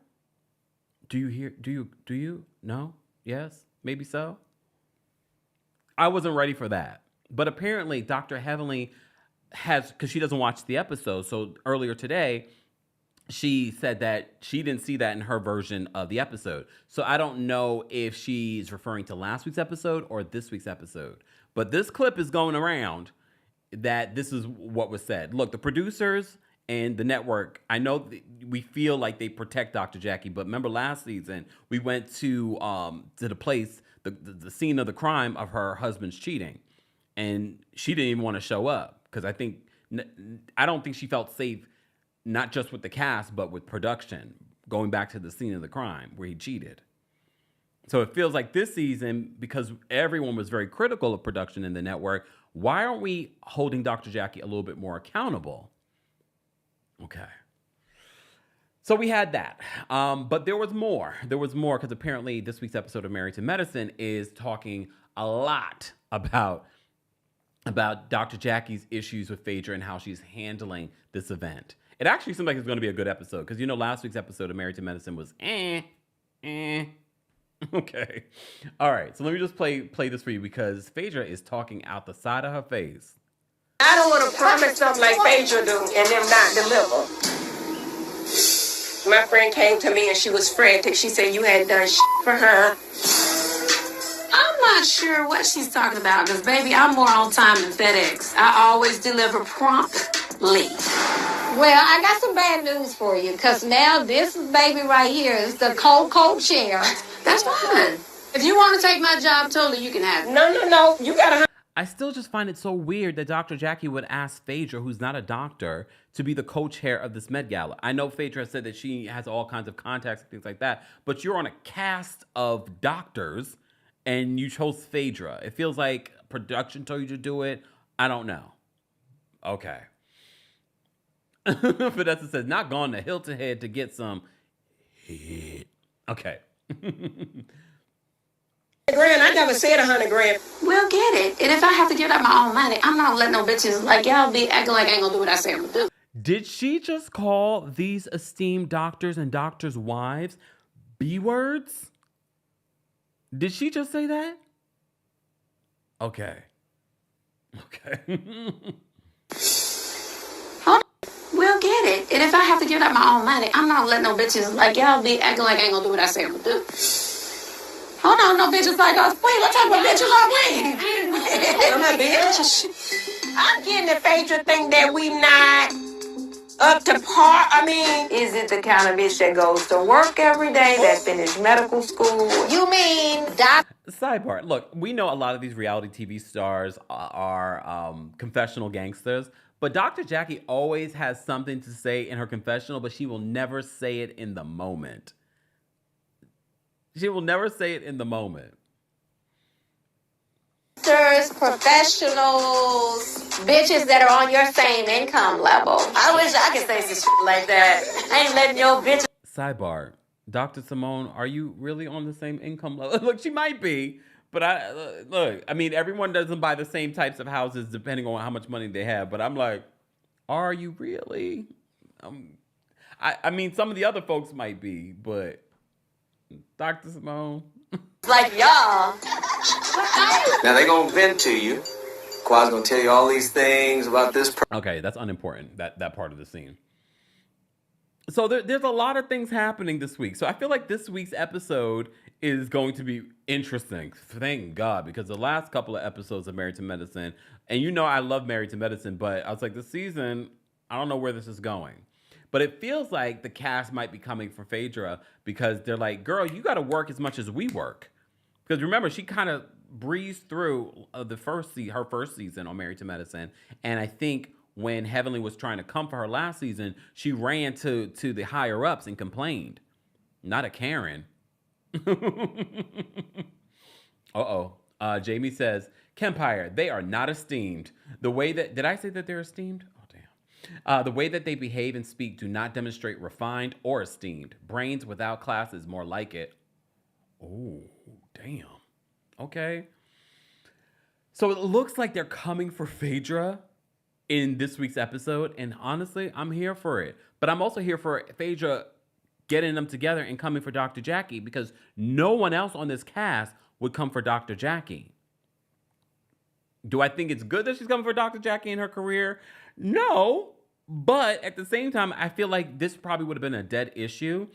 Do you? No? Yes? Maybe so? I wasn't ready for that. But apparently Dr. Heavenly because she doesn't watch the episode. So earlier today, she said that she didn't see that in her version of the episode. So I don't know if she's referring to last week's episode or this week's episode. But this clip is going around that this is what was said. Look, the producers and the network, I know we feel like they protect Dr. Jackie, but remember last season, we went to the place, the scene of the crime of her husband's cheating. And she didn't even want to show up because I don't think she felt safe, not just with the cast, but with production, going back to the scene of the crime where he cheated. So it feels like this season, because everyone was very critical of production in the network, why aren't we holding Dr. Jackie a little bit more accountable? Okay. So we had that. But there was more. There was more because apparently this week's episode of Married to Medicine is talking a lot about Dr. Jackie's issues with Phaedra and how she's handling this event. It actually seems like it's going to be a good episode because, you know, last week's episode of Married to Medicine was Okay. All right. So let me just play this for you because Phaedra is talking out the side of her face. I don't want to promise something like Phaedra do and them not deliver. My friend came to me and she was frantic. She said you had done for her. I'm not sure what she's talking about because, baby, I'm more on time than FedEx. I always deliver promptly. Well, I got some bad news for you because now this baby right here is the cold chair. That's fine. If you want to take my job, totally, you can have it. No. You gotta. I still just find it so weird that Dr. Jackie would ask Phaedra, who's not a doctor, to be the co-chair of this Met Gala. I know Phaedra said that she has all kinds of contacts and things like that, but you're on a cast of doctors and you chose Phaedra. It feels like production told you to do it. I don't know. Okay. Vanessa says, not gone to Hilton Head to get some head. Okay. Grand, I never said $100,000. We'll get it. And if I have to give up my own money, I'm not letting no bitches like y'all be acting like I ain't gonna do what I say I'm gonna do. Did she just call these esteemed doctors and doctors' wives B-words? Did she just say that? Okay. We'll get it. And if I have to give up my own money, I'm not letting no bitches like y'all be acting like I ain't gonna do what I say I'm gonna do. Hold on, no bitches like us. Wait, what type of bitches are we? I'm not bitch. I'm getting the Phaedra thing that we not up to par. I mean, is it the kind of bitch that goes to work every day, that finished medical school? You mean that? Sidebar. Look, we know a lot of these reality TV stars are confessional gangsters, but Dr. Jackie always has something to say in her confessional, but she will never say it in the moment. She will never say it in the moment. Professionals, bitches that are on your same income level. I wish I could say some shit like that. I ain't letting your bitch. Sidebar. Dr. Simone, are you really on the same income level? Look, she might be, but I mean, everyone doesn't buy the same types of houses depending on how much money they have, but I'm like, are you really? I mean, some of the other folks might be, but Dr. Simone. Like y'all. Now they gonna vent to you. Quad's gonna tell you all these things about this. Okay, that's unimportant, that part of the scene. So there's a lot of things happening this week. So I feel like this week's episode is going to be interesting. Thank God, because the last couple of episodes of Married to Medicine, and you know I love Married to Medicine, but I was like, this season, I don't know where this is going. But it feels like the cast might be coming for Phaedra because they're like, girl, you got to work as much as we work. Because remember, she kind of breezed through her first season on Married to Medicine. And I think when Heavenly was trying to come for her last season, she ran to the higher ups and complained. Not a Karen. Jamie says, Kempire, they are not esteemed. The way that, did I say that they're esteemed? Oh, damn. The way that they behave and speak do not demonstrate refined or esteemed. Brains without class is more like it. Oh, damn. Okay. So it looks like they're coming for Phaedra in this week's episode. And honestly, I'm here for it. But I'm also here for Phaedra getting them together and coming for Dr. Jackie because no one else on this cast would come for Dr. Jackie. Do I think it's good that she's coming for Dr. Jackie in her career? No. But at the same time, I feel like this probably would have been a dead issue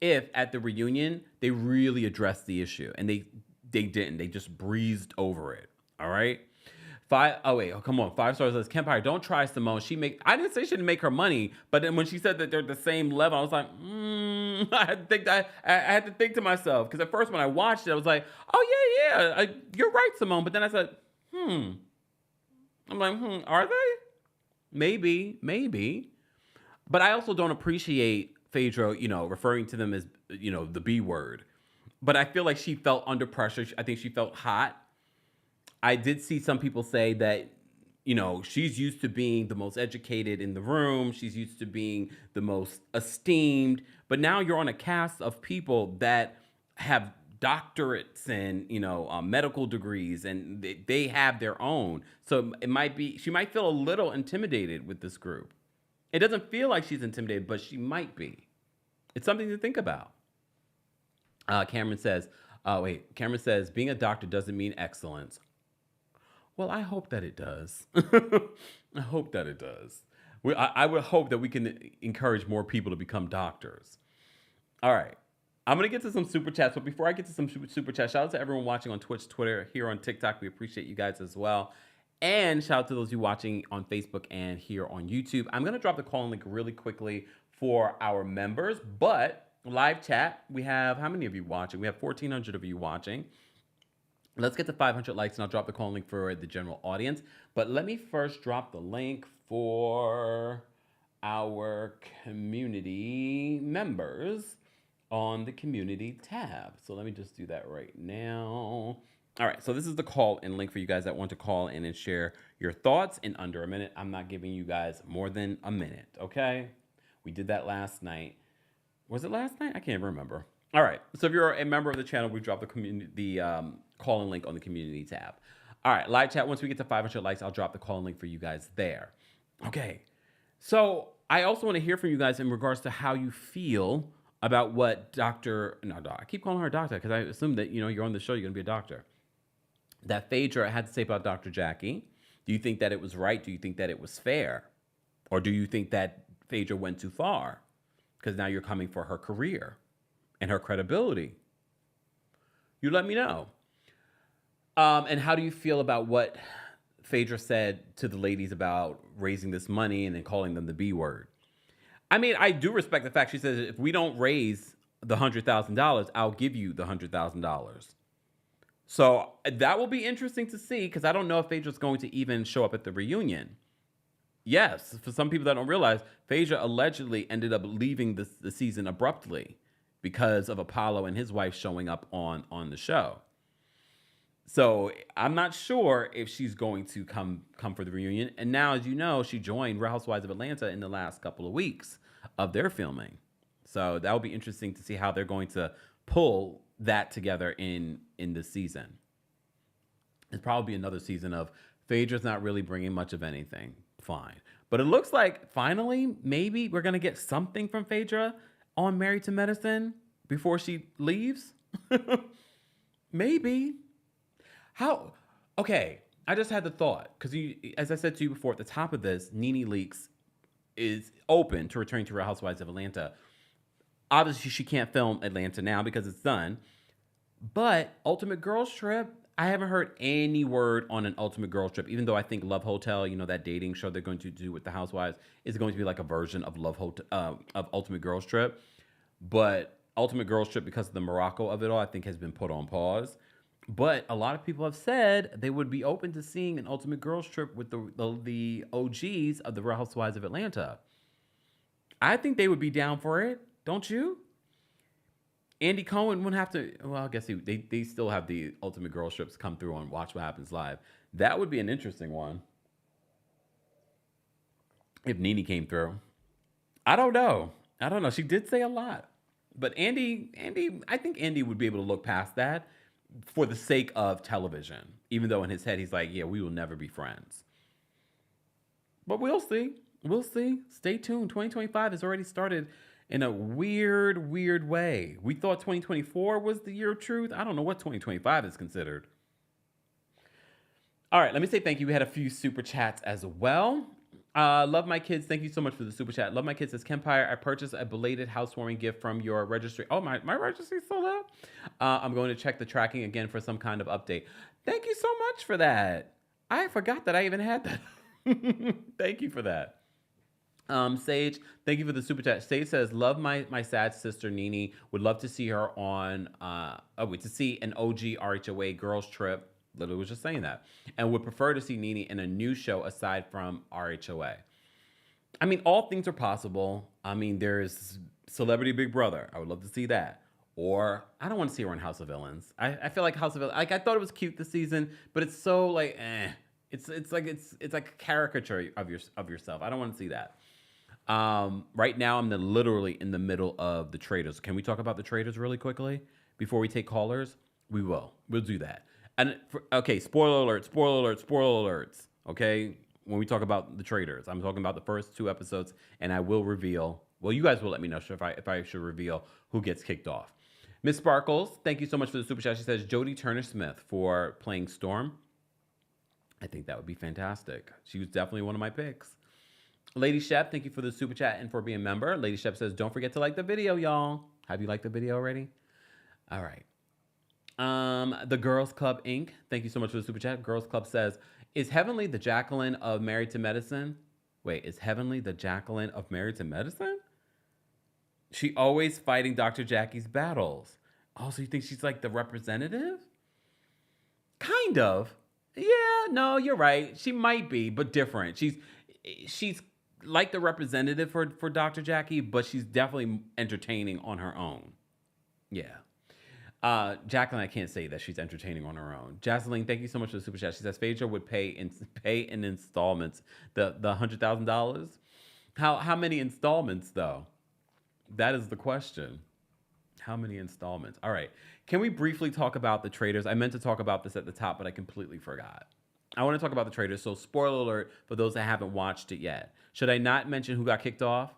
if at the reunion they really addressed the issue. And they didn't. They just breezed over it. All right. 5 stars says, Kempire, don't try Simone. I didn't say she didn't make her money, but then when she said that they're the same level, I was like, I had to think to myself. Because at first when I watched it, I was like, oh yeah, you're right, Simone. But then I said, I'm like, are they? Maybe. But I also don't appreciate Phaedra, referring to them as, the B word. But I feel like she felt under pressure. I think she felt hot. I did see some people say that, she's used to being the most educated in the room. She's used to being the most esteemed. But now you're on a cast of people that have doctorates and, medical degrees, and they have their own. So she might feel a little intimidated with this group. It doesn't feel like she's intimidated, but she might be. It's something to think about. Cameron says, being a doctor doesn't mean excellence. Well, I hope that it does. I hope that it does. I would hope that we can encourage more people to become doctors. All right. I'm going to get to some super chats. But before I get to some super chats, shout out to everyone watching on Twitch, Twitter, here on TikTok. We appreciate you guys as well. And shout out to those of you watching on Facebook and here on YouTube. I'm going to drop the call link really quickly for our members. But live chat, we have how many of you watching? We have 1,400 of you watching. Let's get to 500 likes, and I'll drop the call link for the general audience. But let me first drop the link for our community members on the community tab. So let me just do that right now. All right, so this is the call-in link for you guys that want to call in and share your thoughts in under a minute. I'm not giving you guys more than a minute, okay? We did that last night. Was it last night? I can't remember. All right, so if you're a member of the channel, we dropped the call-in link on the community tab. All right, live chat, once we get to 500 likes, I'll drop the call-in link for you guys there. Okay, so I also want to hear from you guys in regards to how you feel about what I keep calling her doctor because I assume that, you're on the show, you're going to be a doctor. That Phaedra had to say about Dr. Jackie. Do you think that it was right? Do you think that it was fair? Or do you think that Phaedra went too far? Because now you're coming for her career and her credibility. You let me know. And how do you feel about what Phaedra said to the ladies about raising this money and then calling them the B word. I mean, I do respect the fact she says, if we don't raise the $100,000, I'll give you the $100,000. So that will be interesting to see, because I don't know if Phaedra's going to even show up at the reunion. Yes, for some people that don't realize, Phaedra allegedly ended up leaving the season abruptly because of Apollo and his wife showing up on the show. So I'm not sure if she's going to come for the reunion. And now, as you know, she joined Real Housewives of Atlanta in the last couple of weeks of their filming. So that will be interesting to see how they're going to pull that together in this season. It's probably another season of Phaedra's not really bringing much of anything. Fine. But it looks like finally, maybe we're going to get something from Phaedra on Married to Medicine before she leaves. Maybe. How? Okay, I just had the thought, because as I said to you before at the top of this, Nene Leakes is open to returning to Real Housewives of Atlanta. Obviously, she can't film Atlanta now because it's done. But Ultimate Girls Trip, I haven't heard any word on an Ultimate Girls Trip, even though I think Love Hotel, that dating show they're going to do with the Housewives, is going to be like a version of of Ultimate Girls Trip. But Ultimate Girls Trip, because of the Morocco of it all, I think has been put on pause. But a lot of people have said they would be open to seeing an Ultimate Girls Trip with the OGs of the Real Housewives of Atlanta. I think they would be down for it, don't you? Andy Cohen wouldn't have to. Well, I guess they still have the Ultimate Girls Trips come through on Watch What Happens Live. That would be an interesting one if Nene came through. I don't know. She did say a lot, but Andy, I think Andy would be able to look past that for the sake of television, even though in his head he's like, yeah, we will never be friends. But we'll see. Stay tuned. 2025 has already started in a weird way. We thought 2024 was the year of truth. I don't know what 2025 is considered. All right, let me say thank you. We had a few super chats as well. Love My Kids, thank you so much for the super chat. Love My Kids says, Kempire, I purchased a belated housewarming gift from your registry. Oh, my registry's sold out? I'm going to check the tracking again for some kind of update. Thank you so much for that. I forgot that I even had that. Thank you for that. Sage, thank you for the super chat. Sage says, love my sad sister Nene. Would love to see her on, to see an OG RHOA girls trip. Literally was just saying that. And would prefer to see Nene in a new show aside from RHOA. I mean, all things are possible. I mean, there's Celebrity Big Brother. I would love to see that. Or I don't want to see her in House of Villains. I feel like House of Villains, like I thought it was cute this season, but it's so like, It's like a caricature of yourself. I don't want to see that. Right now, I'm literally in the middle of the Traitors. Can we talk about the Traitors really quickly before we take callers? We will. We'll do that. And okay, spoiler alerts. Okay, when we talk about the Traitors, I'm talking about the first 2 episodes, and I will reveal. Well, you guys will let me know if I should reveal who gets kicked off. Miss Sparkles, thank you so much for the super chat. She says Jodie Turner-Smith for playing Storm. I think that would be fantastic. She was definitely one of my picks. Lady Shep, thank you for the super chat and for being a member. Lady Shep says, don't forget to like the video, y'all. Have you liked the video already? All right. The Girls Club Inc., thank you so much for the super chat. Girls Club says, is Heavenly the Jacqueline of Married to Medicine? Wait, is Heavenly the Jacqueline of Married to Medicine? She always fighting Dr. Jackie's battles. Oh, so you think she's like the representative? Kind of. Yeah, no, you're right. She might be, but different. She's like the representative for Dr. Jackie, but she's definitely entertaining on her own. Yeah. Jacqueline, I can't say that she's entertaining on her own. Jocelyn, thank you so much for the super chat. She says Phaedra would pay in installments the $100,000. How many installments though? That is the question. How many installments? All right. Can we briefly talk about the Traitors? I meant to talk about this at the top, but I completely forgot. I want to talk about the Traitors. So spoiler alert for those that haven't watched it yet. Should I not mention who got kicked off?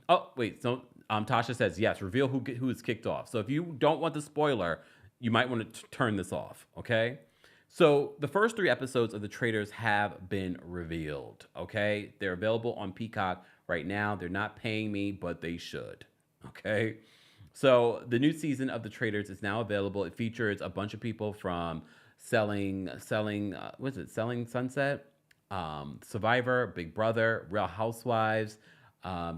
Oh, wait. So Tasha says, yes, reveal who is kicked off. So if you don't want the spoiler, you might want to turn this off, okay? So the first 3 episodes of the Traitors have been revealed, okay? They're available on Peacock right now. They're not paying me, but they should, okay? So the new season of the Traitors is now available. It features a bunch of people from Selling Sunset, Survivor, Big Brother, Real Housewives.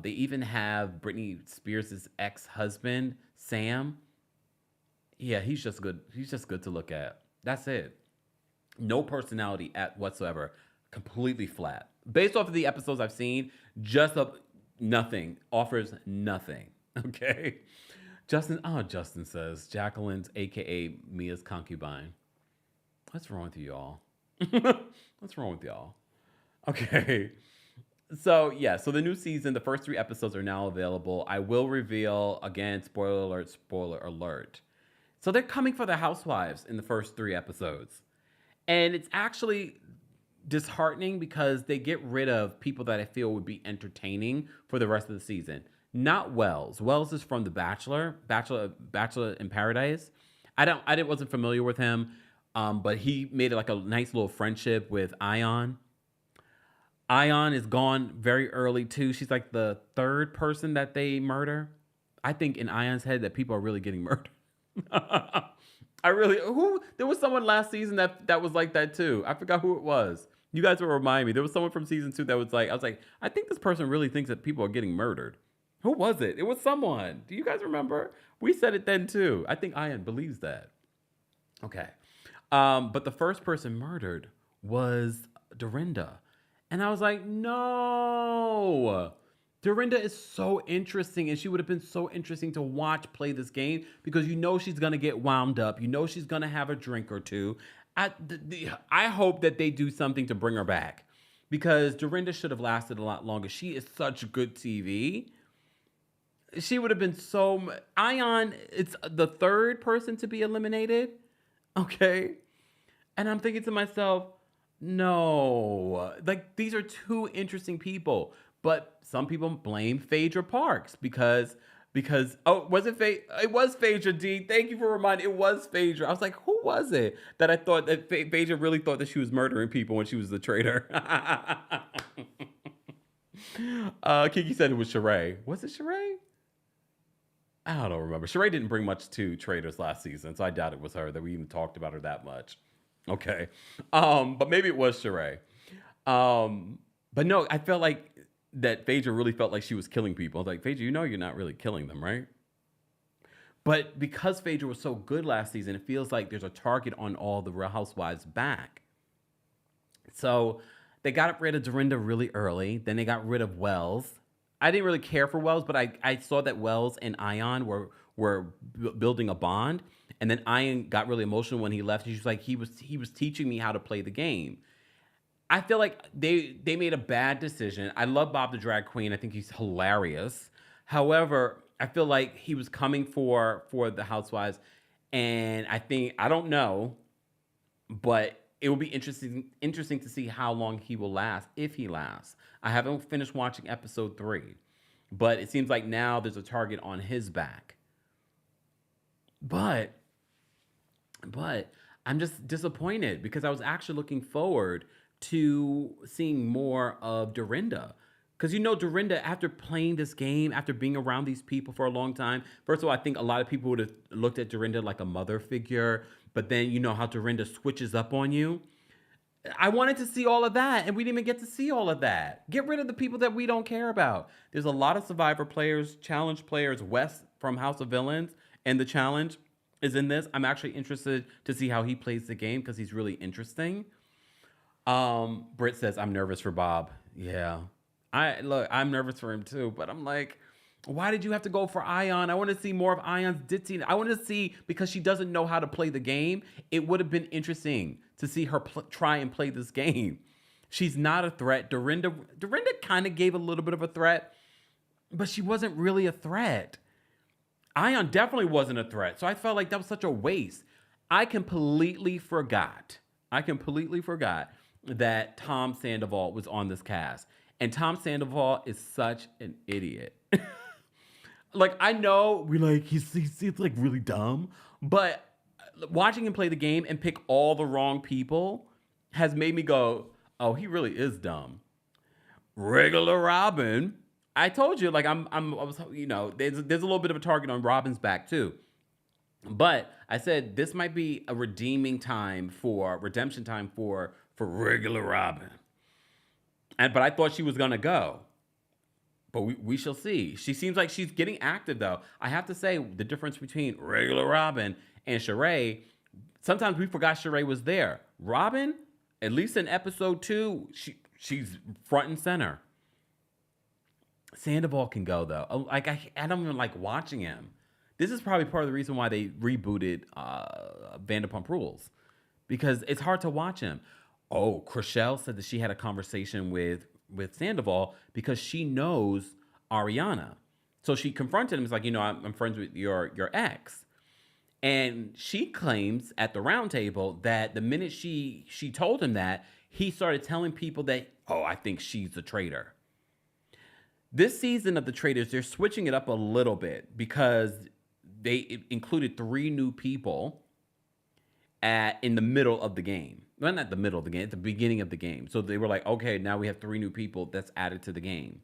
They even have Britney Spears' ex-husband, Sam. Yeah, he's just good. He's just good to look at. That's it. No personality whatsoever. Completely flat. Based off of the episodes I've seen, nothing. Offers nothing. Okay? Justin says, Jacqueline's a.k.a. Mia's concubine. What's wrong with you all? What's wrong with y'all? Okay. So the new season, the first 3 episodes are now available. I will reveal, again, spoiler alert. So they're coming for the housewives in the first 3 episodes. And it's actually disheartening because they get rid of people that I feel would be entertaining for the rest of the season. Not Wells. Wells is from The Bachelor in Paradise. I wasn't familiar with him, but he made like a nice little friendship with Ion. Ion is gone very early too. She's like the 3rd person that they murder. I think in Ion's head that people are really getting murdered. There was someone last season that was like that too. I forgot who it was. You guys will remind me. There was someone from season 2 that was like, I was like, I think this person really thinks that people are getting murdered. Who was it? It was someone. Do you guys remember? We said it then too. I think Ian believes that. Okay. But the first person murdered was Dorinda. And I was like, no. Dorinda is so interesting, and she would have been so interesting to watch play this game because you know she's going to get wound up. You know she's going to have a drink or two. I hope that they do something to bring her back because Dorinda should have lasted a lot longer. She is such good TV. She would have been so... Ion, it's the 3rd person to be eliminated. Okay? And I'm thinking to myself, no. Like, these are 2 interesting people. But some people blame Phaedra Parks because was it Phaedra? It was Phaedra, D. Thank you for reminding. It was Phaedra. I was like, who was it that I thought that Phaedra really thought that she was murdering people when she was the traitor? Kiki said it was Sheree. Was it Sheree? I don't remember. Sheree didn't bring much to Traitors last season, so I doubt it was her that we even talked about her that much. Okay. But maybe it was Sheree. But no, I felt like that Phaedra really felt like she was killing people. I was like, Phaedra, you know you're not really killing them, right? But because Phaedra was so good last season, it feels like there's a target on all the Real Housewives back. So they got rid of Dorinda really early. Then they got rid of Wells. I didn't really care for Wells, but I saw that Wells and Ion were building a bond. And then Ion got really emotional when he left. She was like, he was teaching me how to play the game. I feel like they made a bad decision. I love Bob the Drag Queen. I think he's hilarious. However, I feel like he was coming for the Housewives. And I don't know, but it will be interesting to see how long he will last, if he lasts. I haven't finished watching episode 3, but it seems like now there's a target on his back. But I'm just disappointed because I was actually looking forward to seeing more of Dorinda. Because you know Dorinda, after playing this game, after being around these people for a long time, first of all, I think a lot of people would have looked at Dorinda like a mother figure, but then you know how Dorinda switches up on you. I wanted to see all of that, and we didn't even get to see all of that. Get rid of the people that we don't care about. There's a lot of Survivor players, Challenge players. Wes from House of Villains and The Challenge is in this. I'm actually interested to see how he plays the game because he's really interesting. Britt says, I'm nervous for Bob. Yeah. I'm nervous for him too, but I'm like, why did you have to go for Ion? I want to see more of Ion's ditzy. I want to see, because she doesn't know how to play the game, it would have been interesting to see her try and play this game. She's not a threat. Dorinda kind of gave a little bit of a threat, but she wasn't really a threat. Ion definitely wasn't a threat, so I felt like that was such a waste. I completely forgot that Tom Sandoval was on this cast. And Tom Sandoval is such an idiot. Like, I know he's like really dumb, but watching him play the game and pick all the wrong people has made me go, oh, he really is dumb. Regular Robin. I told you, like, I was, you know, there's a little bit of a target on Robin's back too. But I said this might be a redemption time for regular Robin. But I thought she was gonna go. But we shall see. She seems like she's getting active though. I have to say the difference between regular Robin and Sheree, sometimes we forgot Sheree was there. Robin, at least in episode 2, she's front and center. Sandoval can go though. Like I don't even like watching him. This is probably part of the reason why they rebooted Vanderpump Rules, because it's hard to watch him. Oh, Chrishell said that she had a conversation with Sandoval because she knows Ariana. So she confronted him. It's like, I'm friends with your ex. And she claims at the round table that the minute she told him that, he started telling people that, I think she's a traitor. This season of The Traitors, they're switching it up a little bit because they included 3 new people in the middle of the game. Well, not the middle of the game, at the beginning of the game. So they were like, okay, now we have 3 new people that's added to the game.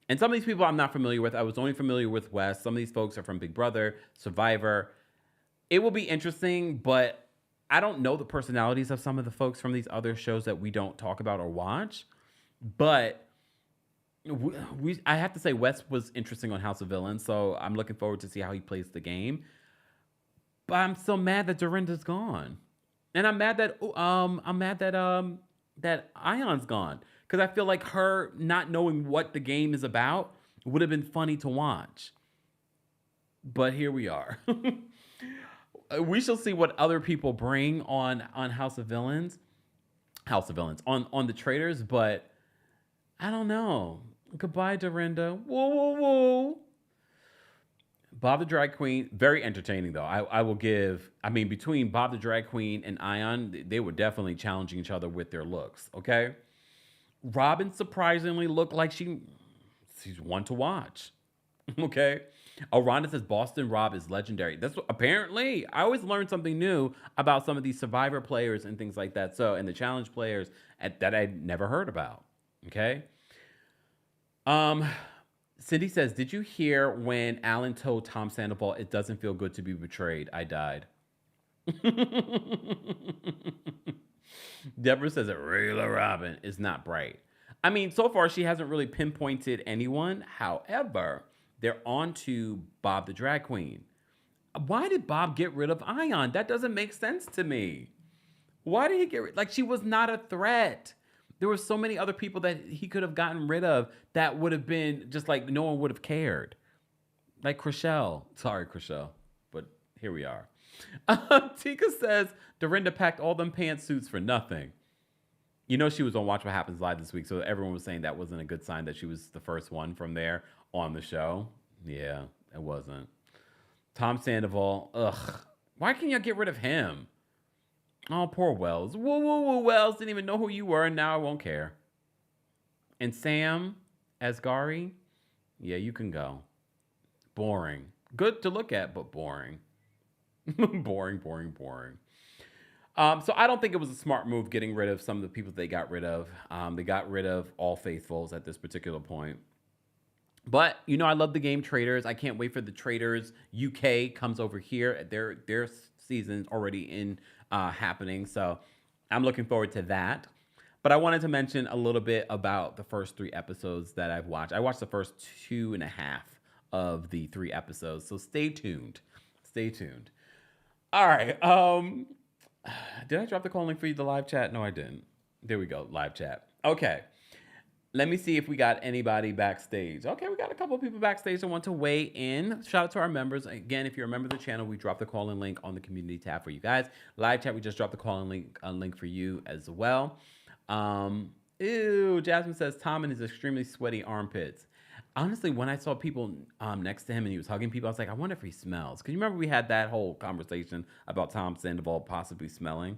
And some of these people I'm not familiar with. I was only familiar with Wes. Some of these folks are from Big Brother, Survivor. It will be interesting, but I don't know the personalities of some of the folks from these other shows that we don't talk about or watch. But I have to say Wes was interesting on House of Villains, so I'm looking forward to see how he plays the game. But I'm still mad that Dorinda's gone. And I'm mad that that Ion's gone, because I feel like her not knowing what the game is about would have been funny to watch. But here we are. We shall see what other people bring on House of Villains, on the Traitors. But I don't know. Goodbye, Dorinda. Whoa, whoa, whoa. Bob the Drag Queen, very entertaining though. I will give, between Bob the Drag Queen and Ion, they were definitely challenging each other with their looks, okay? Robin surprisingly looked like she's one to watch, okay? Rhonda says Boston Rob is legendary. That's what, apparently, I always learn something new about some of these Survivor players and things like that. So, and the challenge players that I never heard about, okay? Cindy says, did you hear when Alan told Tom Sandoval, it doesn't feel good to be betrayed? I died. Deborah says that regular Robin is not bright. So far she hasn't really pinpointed anyone. However, they're on to Bob the Drag Queen. Why did Bob get rid of Ion? That doesn't make sense to me. Why did he get rid? Like, she was not a threat. There were so many other people that he could have gotten rid of that would have been just like no one would have cared. Like Chrishell. Sorry, Chrishell. But here we are. Tika says, Dorinda packed all them pantsuits for nothing. She was on Watch What Happens Live this week, so everyone was saying that wasn't a good sign that she was the first one from there on the show. Yeah, it wasn't. Tom Sandoval. Ugh. Why can't you get rid of him? Oh, poor Wells. Woo, woo, woo, Wells. Didn't even know who you were, and now I won't care. And Sam Asghari, yeah, you can go. Boring. Good to look at, but boring. boring. So I don't think it was a smart move getting rid of some of the people they got rid of. They got rid of all faithfuls at this particular point. But, I love the game Traitors. I can't wait for the Traitors UK comes over here. Their season's already in happening. So I'm looking forward to that. But I wanted to mention a little bit about the first 3 episodes that I've watched. I watched the first 2.5 of the 3 episodes. So stay tuned. All right. Did I drop the call link for you, the live chat? No, I didn't. There we go. Live chat. Okay. Let me see if we got anybody backstage. Okay, we got a couple of people backstage that want to weigh in. Shout out to our members. Again, if you're a member of the channel, we dropped the call-in link on the community tab for you guys. Live chat, we just dropped the call-in link for you as well. Jasmine says, Tom and his extremely sweaty armpits. Honestly, when I saw people next to him and he was hugging people, I was like, I wonder if he smells. Because you remember we had that whole conversation about Tom Sandoval possibly smelling.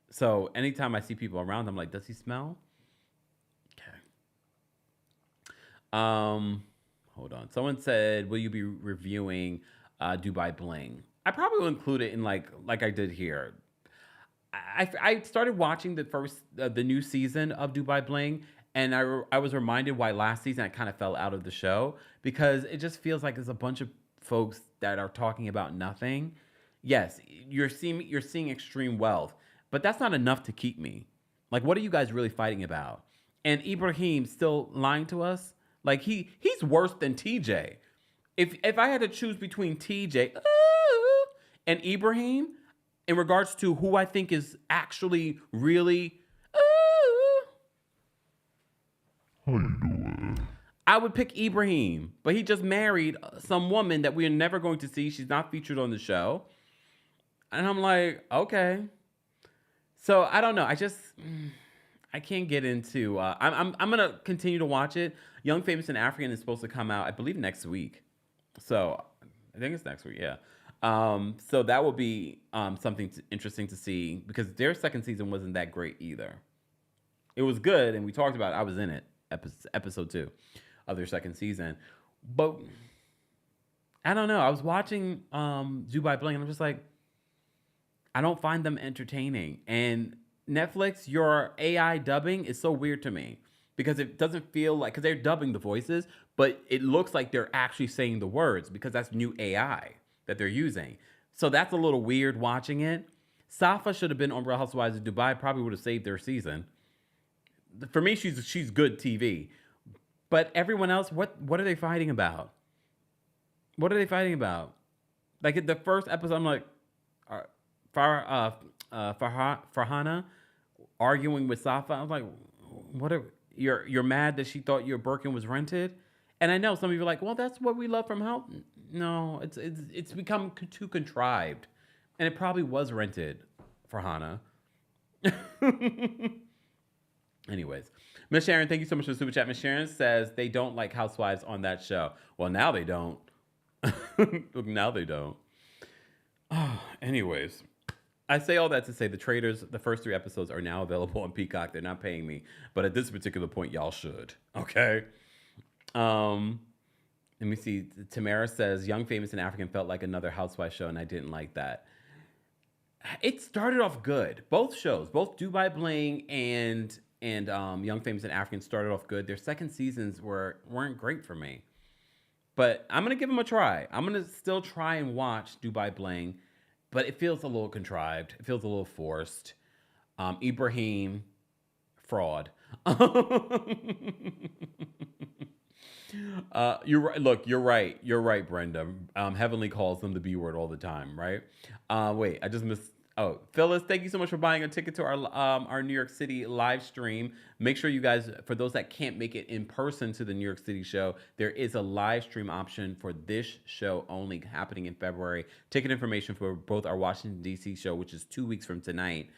So anytime I see people around, I'm like, does he smell? Hold on. Someone said, will you be reviewing Dubai Bling? I probably will include it in like I did here. I started watching the new season of Dubai Bling, and I was reminded why last season I kind of fell out of the show, because it just feels like there's a bunch of folks that are talking about nothing. Yes, you're seeing extreme wealth, but that's not enough to keep me. Like, what are you guys really fighting about? And Ibrahim still lying to us? Like he's worse than TJ. If I had to choose between TJ and Ibrahim in regards to who I think is actually really I would pick Ibrahim, but he just married some woman that we are never going to see. She's not featured on the show. And I'm like, okay. So I don't know. I can't get into. I'm gonna continue to watch it. Young, Famous, and African is supposed to come out, I believe, next week. So I think it's next week. Yeah. So that will be something interesting to see because their second season wasn't that great either. It was good, and we talked about it. I was in it, episode 2 of their second season, but I don't know. I was watching Dubai Bling, and I'm just like, I don't find them entertaining. And Netflix, your AI dubbing is so weird to me because it doesn't feel like, because they're dubbing the voices, but it looks like they're actually saying the words because that's new AI that they're using. So that's a little weird watching it. Safa should have been on Real Housewives of Dubai, probably would have saved their season. For me, she's good TV. But everyone else, what are they fighting about? What are they fighting about? Like in the first episode, I'm like, Farhana arguing with Safa. I was like, what are you're mad that she thought your Birkin was rented? And I know some of you are like, well, that's what we love from Help. No, it's become too contrived. And it probably was rented, Farhana. Anyways, Miss Sharon, thank you so much for the super chat. Miss Sharon says they don't like housewives on that show. Well, now they don't. Now they don't. Oh, anyways, I say all that to say the Traitors, the first 3 episodes are now available on Peacock. They're not paying me, but at this particular point, y'all should. Okay. Let me see. Tamara says Young, Famous, and African felt like another housewife show, and I didn't like that. It started off good. Both shows, both Dubai Bling and Young, Famous, and African started off good. Their second seasons weren't great for me. But I'm going to give them a try. I'm going to still try and watch Dubai Bling, but it feels a little contrived. It feels a little forced. Ibrahim, fraud. You're right. Look, you're right. You're right, Brenda. Heavenly calls them the B word all the time, right? Wait, I just missed. Oh, Phyllis, thank you so much for buying a ticket to our New York City live stream. Make sure you guys, for those that can't make it in person to the New York City show, there is a live stream option for this show only happening in February. Ticket information for both our Washington, D.C. show, which is 2 weeks from tonight,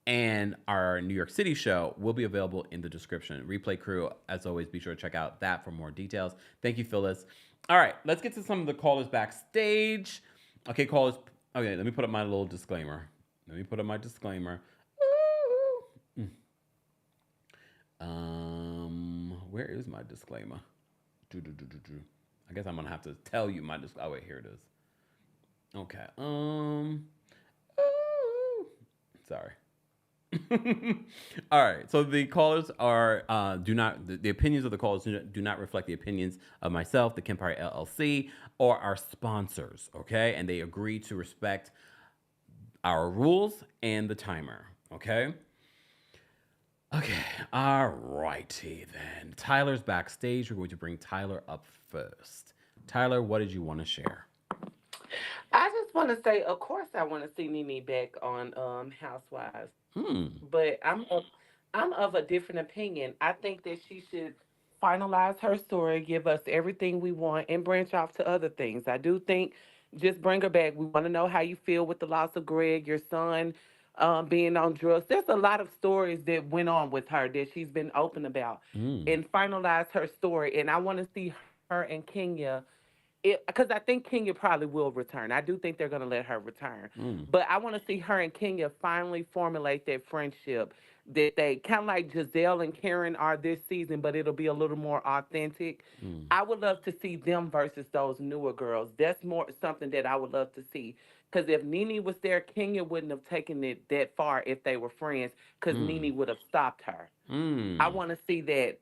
and our New York City show will be available in the description. Replay crew, as always, be sure to check out that for more details. Thank you, Phyllis. All right, let's get to some of the callers backstage. Okay, callers. Okay, let me put up my little disclaimer. Let me put up my disclaimer. Where is my disclaimer? I guess I'm gonna have to tell you my disclaimer. Oh wait, here it is. Okay. Sorry. All right. So the callers are the opinions of the callers do not reflect the opinions of myself, the Kempire LLC, or our sponsors. Okay, and they agree to respect our rules and the timer. Okay. Okay. All righty then. Tyler's backstage. We're going to bring Tyler up first. Tyler, what did you want to share? I just want to say, of course, I want to see Nene back on Housewives. But I'm of a different opinion. I think that she should finalize her story, give us everything we want, and branch off to other things. I do think just bring her back. We want to know how you feel with the loss of Greg, your son being on drugs. There's a lot of stories that went on with her that she's been open about, and finalize her story. And I want to see her and Kenya. Because I think Kenya probably will return. I do think they're going to let her return. But I want to see her and Kenya finally formulate that friendship that they kind of like Giselle and Karen are this season, but it'll be a little more authentic. I would love to see them versus those newer girls. That's more something that I would love to see. Because if Nene was there, Kenya wouldn't have taken it that far if they were friends, because Nene would have stopped her. I want to see that.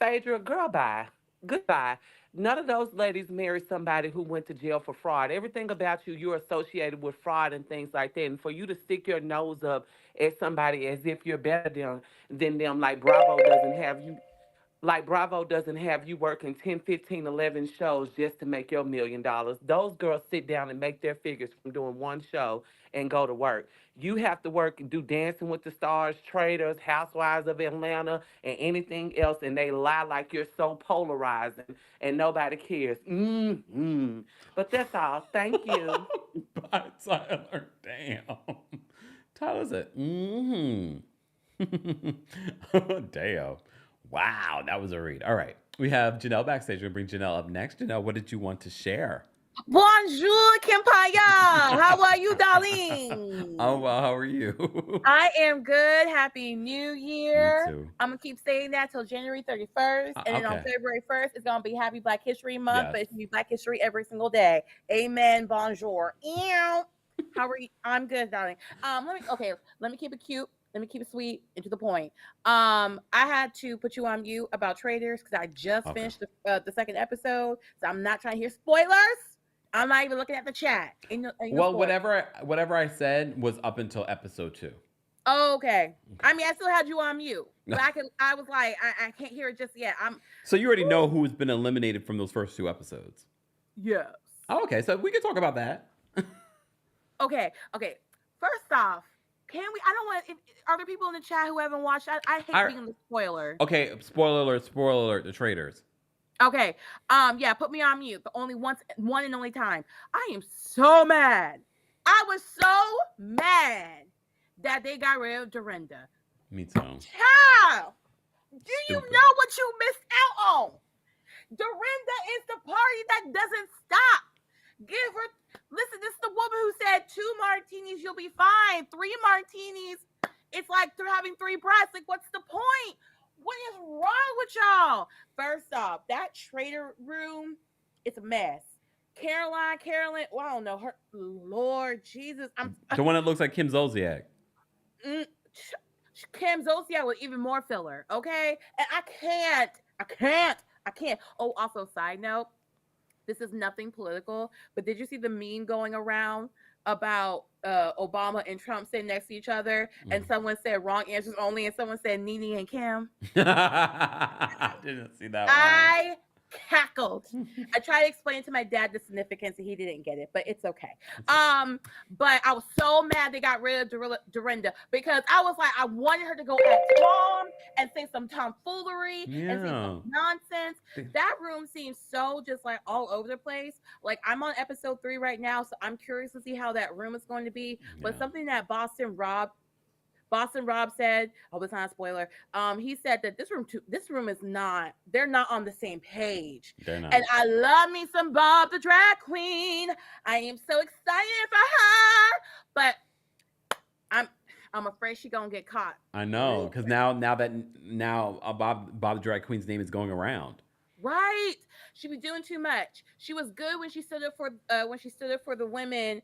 Phaedra, girl, bye. Goodbye. None of those ladies married somebody who went to jail for fraud. Everything about you, you're associated with fraud and things like that. And for you to stick your nose up at somebody as if you're better than them, like Bravo doesn't have you working 10, 15, 11 shows just to make your $1 million. Those girls sit down and make their figures from doing one show and go to work. You have to work and do Dancing with the Stars, Traitors, Housewives of Atlanta, and anything else, and they lie like you're so polarizing and nobody cares. But that's all. Thank you. Bye, Tyler. Damn. Tyler said, Damn. Wow, that was a read. All right. We have Janelle backstage. We'll bring Janelle up next. Janelle, what did you want to share? Bonjour, Kempire. How are you, darling? Oh, well, how are you? I am good. Happy New Year. Me too. I'm going to keep saying that till January 31st. And then on February 1st, it's going to be Happy Black History Month, but it's going to be Black History every single day. Amen. Bonjour. Ew. How are you? I'm good, darling. Let me keep it cute. Let me keep it sweet and to the point. I had to put you on mute about Traitors because I just finished the second episode. So I'm not trying to hear spoilers. I'm not even looking at the chat. Well, whatever I said was up until episode 2. Oh, okay. I mean, I still had you on mute. But I was like, I can't hear it just yet. So you already know who's been eliminated from those first 2 episodes? Yes. Oh, okay, so we can talk about that. Okay. First off, can we? I don't want. Are there people in the chat who haven't watched? I hate being the spoiler. Okay, spoiler alert, the Traitors. Okay, yeah, put me on mute. But only one and only time. I am so mad. I was so mad that they got rid of Dorinda. Me too. Child, do you know what you missed out on? Dorinda is the party that doesn't stop. Give her. Listen, this is the woman who said 2 martinis, you'll be fine. 3 martinis, it's like they're having 3 breaths. Like, what's the point? What is wrong with y'all? First off, that traitor room, it's a mess. Carolyn, well, I don't know her. Lord Jesus, The one that looks like Kim Zolciak. Kim Zolciak with even more filler, okay? And I can't. Oh, also, side note. This is nothing political, but did you see the meme going around about Obama and Trump sitting next to each other? And someone said wrong answers only, and someone said Nene and Kim. I didn't see that one. I cackled. I tried to explain to my dad the significance, and he didn't get it, but it's okay. But I was so mad they got rid of Dorinda because I was like, I wanted her to go at Tom and say some tomfoolery and say some nonsense. That room seems so just like all over the place. Like, I'm on episode 3 right now, so I'm curious to see how that room is going to be. But something that Boston Rob said, it's not a spoiler. He said that this room is not, they're not on the same page. They're not. And I love me some Bob the drag queen. I am so excited for her, but I'm afraid she's gonna get caught. I know, because now Bob the drag queen's name is going around. Right. She was doing too much. She was good when she stood up for the women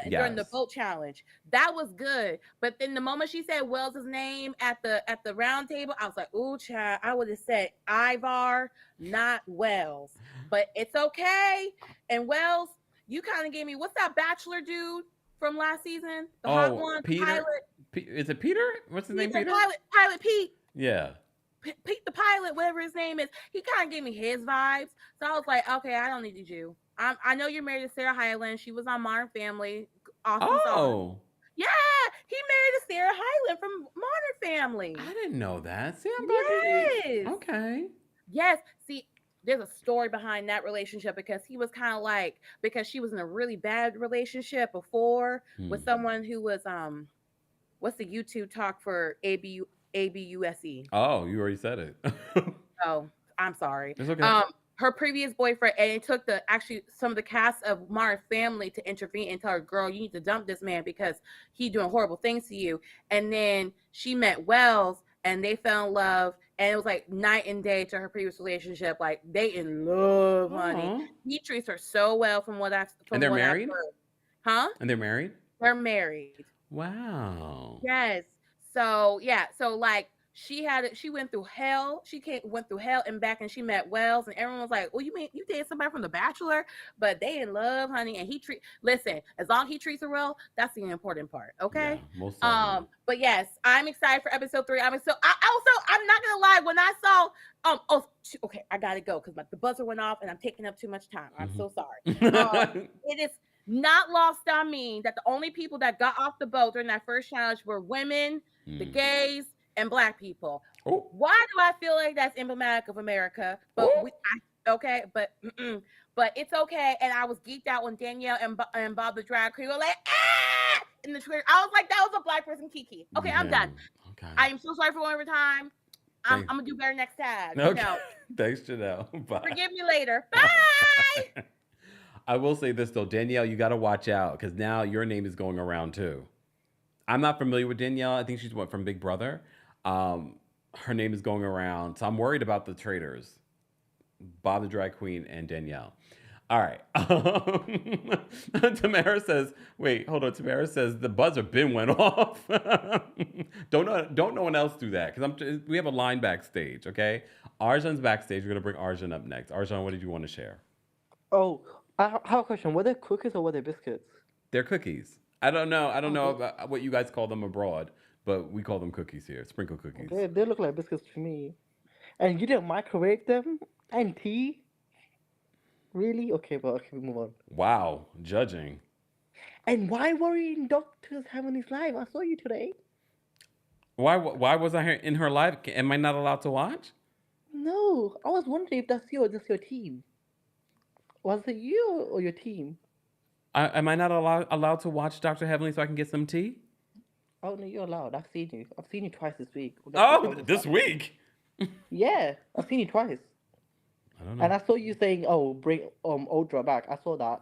during the vote challenge. That was good. But then the moment she said Wells' name at the round table, I was like, ooh, child, I would have said Ivar, not Wells. But it's okay. And Wells, you kind of gave me, what's that Bachelor dude from last season? The hot one, Peter. Pilot. Is it Peter? What's his name? Peter? Pilot Pete. Yeah. Pete the pilot, whatever his name is, he kind of gave me his vibes. So I was like, okay, I don't need you. I know you're married to Sarah Hyland. She was on Modern Family. Awesome song. Yeah, he married to Sarah Hyland from Modern Family. I didn't know that. See, yes. Okay. Yes. See, there's a story behind that relationship because he was kind of like, because she was in a really bad relationship before with someone who was, what's the YouTube talk for ABUSE? Oh, you already said it. Oh, I'm sorry. It's okay. Her previous boyfriend, and it took some of the cast of Modern Family to intervene and tell her, girl, you need to dump this man because he's doing horrible things to you. And then she met Wells and they fell in love, and it was like night and day to her previous relationship. Like, they in love, honey. He treats her so well from what I've heard. And they're married? Huh? And they're married? They're married. Wow. Yes. So, yeah. So, like, she went through hell. Went through hell and back, and she met Wells, and everyone was like, "Well, you mean you dated somebody from The Bachelor?" But they in love, honey. And listen, as long as he treats her well, that's the important part. Okay. Yeah, most certainly. But yes, I'm excited for episode 3. I'm not gonna lie, when I saw okay, I gotta go because the buzzer went off and I'm taking up too much time. I'm so sorry. It is not lost on me that the only people that got off the boat during that first challenge were women, the gays, and Black people. Why do I feel like that's emblematic of America? But but it's okay. And I was geeked out when Danielle and Bob the drag queen were like, ah! In the Twitter. I was like, that was a Black person kiki. Okay, I'm done. Okay. I am so sorry for going over time. I'm gonna do better next time. Okay. Thanks, Janelle. Bye. Forgive me later. Bye. I will say this though, Danielle, you got to watch out because now your name is going around too. I'm not familiar with Danielle. I think she's from Big Brother. Her name is going around, so I'm worried about the traitors, Bob the drag queen and Danielle. All right. Tamara says, wait, hold on. Tamara says the buzzer bin went off. Don't no one else do that because we have a line backstage. Okay, Arjan's backstage. We're gonna bring Arjan up next. Arjan, what did you want to share? Oh, I have a question. Were they cookies or were they biscuits? They're cookies. I don't know about what you guys call them abroad, but we call them cookies here. Sprinkle cookies. They look like biscuits to me. And you didn't microwave them? And tea? Really? Okay, move on. Wow, judging. And why worrying doctors having his live? I saw you today. Why was I in her live? Am I not allowed to watch? No, I was wondering if that's you or just your team. Was it you or your team? Am I not allowed to watch Dr. Heavenly so I can get some tea? Oh no, you're allowed. I've seen you. I've seen you twice this week. This week? Yeah, I've seen you twice. I don't know. And I saw you saying, "Oh, bring Audra back." I saw that.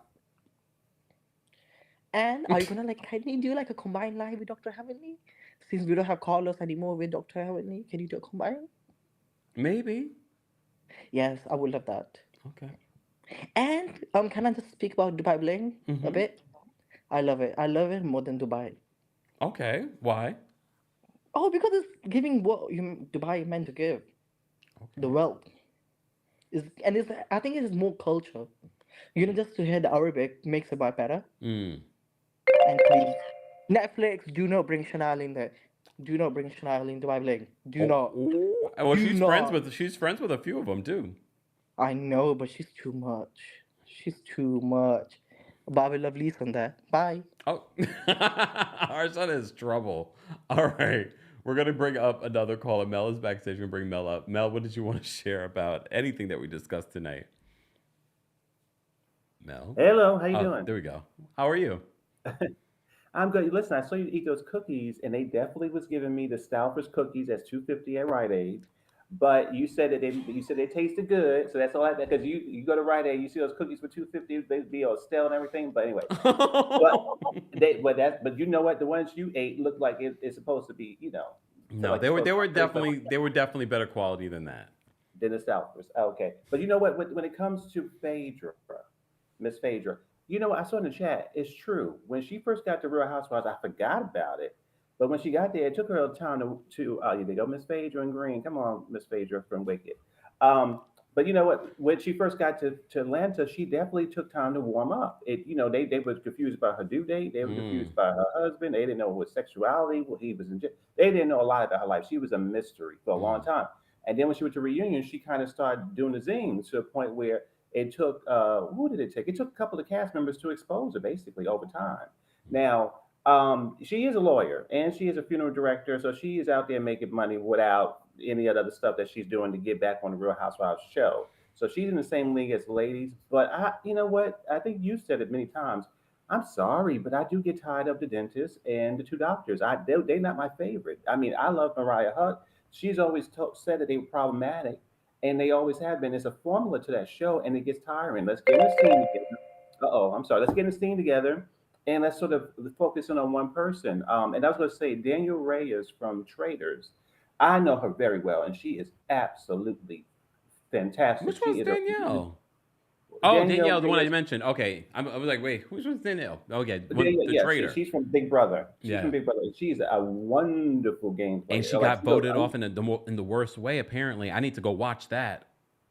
And are you gonna can you do like a combined live with Dr. Heavenly? Since we don't have Carlos anymore with Dr. Heavenly, can you do a combine? Maybe. Yes, I would love that. Okay. And can I just speak about Dubai Bling a bit? I love it. I love it more than Dubai. Okay. Why? Oh, because it's giving what Dubai meant to give. Okay. The wealth. I think it is more culture. Just to hear the Arabic makes it better. And please, Netflix, do not bring Chanel in there. Do not bring Chanel in Dubai Bling. Do not. Well, she's friends with a few of them too. I know, but she's too much. She's too much. Bobby Lovely's on there. Bye. Oh, our son is trouble. All right. We're going to bring up another caller. Mel is backstage. We're going to bring Mel up. Mel, what did you want to share about anything that we discussed tonight? Mel? Hello. How you doing? There we go. How are you? I'm good. Listen, I saw you eat those cookies, and they definitely was giving me the Stouffer's cookies at $2.50 at Rite Aid. But you said they tasted good, so that's all. Because you go to Rite Aid, you see those cookies for $2.50, they be all stale and everything. But anyway, but you know what? The ones you ate looked like it's supposed to be. No, like they were definitely better quality than that. Than the Stouffer's. Okay, but you know what? When it comes to Phaedra, Miss Phaedra, I saw in the chat. It's true. When she first got to Real Housewives, I forgot about it. But when she got there, it took her a time to they go, Miss Phaedra in green. Come on, Miss Phaedra from Wicked. But you know what? When she first got to Atlanta, she definitely took time to warm up. They were confused about her due date. They were confused about her husband. They didn't know what sexuality. What he was in. They didn't know a lot about her life. She was a mystery for a long time. And then when she went to reunion, she kind of started doing the zings to a point where it took. Who did it take? It took a couple of cast members to expose her, basically over time. Now. She is a lawyer and she is a funeral director, so she is out there making money without any other stuff that she's doing to get back on the Real Housewives show. So she's in the same league as ladies. But you know what? I think you said it many times. I'm sorry, but I do get tired of the dentist and the two doctors. They're not my favorite. I mean, I love Mariah Hutt. She's always said that they were problematic, and they always have been. It's a formula to that show, and it gets tiring. Let's get in the scene together. Let's get in the scene together. And let's sort of focus on one person. And I was going to say, Danielle Reyes from Traitors. I know her very well, and she is absolutely fantastic. Which one's Danielle? Oh, Danielle, the one I mentioned. Okay, I was like, wait, which one's Danielle? Okay, the Yeah, traitor. she's from Big Brother. She's from Big Brother. She's a wonderful game player. And she got voted off in the worst way. Apparently, I need to go watch that.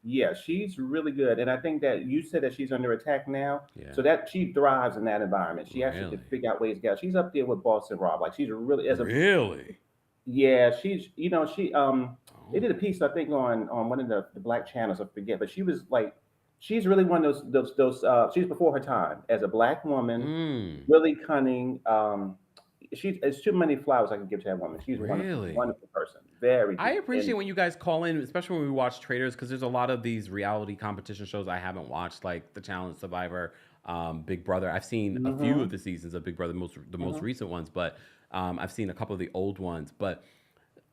Yeah, she's really good, and I think that you said that she's under attack now, Yeah. so that she thrives in that environment. She actually Really? can figure out ways to get out. She's up there with Boston Rob. Like she's really really. Yeah, she's she they did a piece I think on one of the black channels, I forget, but she was like she's really one of those she's before her time as a black woman, really cunning. It's too many flowers I can give to that woman. She's Really? a wonderful person. Very. I appreciate when you guys call in, especially when we watch Traitors, because there's a lot of these reality competition shows I haven't watched, like The Challenge, Survivor, Big Brother. I've seen a few of the seasons of Big Brother, the most recent ones, but I've seen a couple of the old ones. But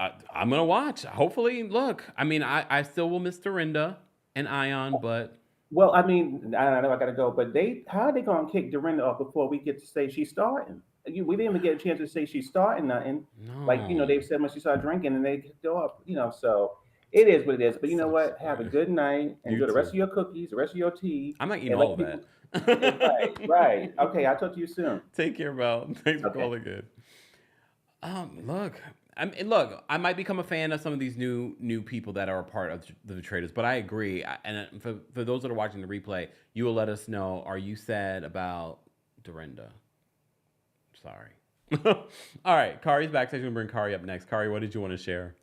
I'm gonna watch. Hopefully, look. I mean, I still will miss Dorinda and Ion, but. Well, I mean, I know I gotta go, but how are they gonna kick Dorinda off before we get to say she's starting? We didn't even get a chance to say she's starting nothing. No. Like, they've said when she started drinking and they go up, so it is what it is. But you know what? Have a good night. Enjoy the rest of your cookies, the rest of your tea. I'm not eating all of that. Right. Okay, I'll talk to you soon. Take care, Mel. Thanks for calling in. Look, I might become a fan of some of these new people that are a part of the Traitors, but I agree. And for those that are watching the replay, you will let us know, are you sad about Dorinda? Sorry. All right, Kari's back. So I'm going to bring Kari up next. Kari, what did you want to share?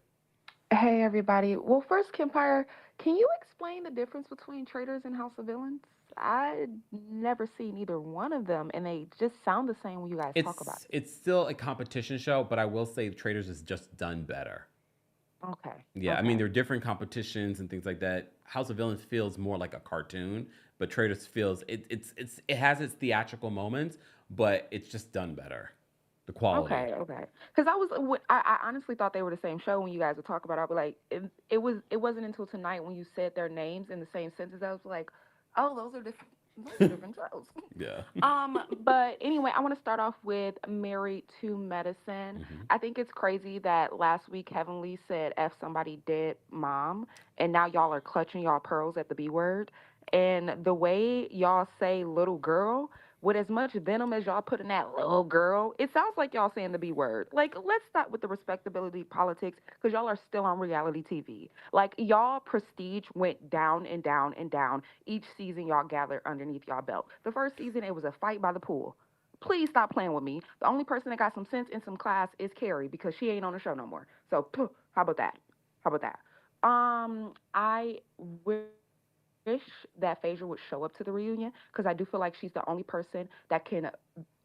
Hey, everybody. Well, first, Kempire, can you explain the difference between Traitors and House of Villains? I never seen either one of them, and they just sound the same when you guys talk about it. It's still a competition show, but I will say Traitors is just done better. Okay. Yeah, I mean, there are different competitions and things like that. House of Villains feels more like a cartoon, but Traitors feels it has its theatrical moments, but it's just done better. The quality. Okay. Because I honestly thought they were the same show when you guys would talk about it. But like, it wasn't until tonight when you said their names in the same sentence I was like, oh, those are different shows. Yeah. But anyway, I want to start off with Married to Medicine. I think it's crazy that last week Heavenly said F somebody dead mom, and now y'all are clutching y'all pearls at the B word. And the way y'all say little girl, with as much venom as y'all put in that little girl, it sounds like y'all saying the B word. Like, let's stop with the respectability politics, because y'all are still on reality TV. Like, y'all prestige went down and down and down each season y'all gathered underneath y'all belt. The first season, it was a fight by the pool. Please stop playing with me. The only person that got some sense and some class is Carrie, because she ain't on the show no more. So, how about that? I wish that Phaedra would show up to the reunion, because I do feel like she's the only person that can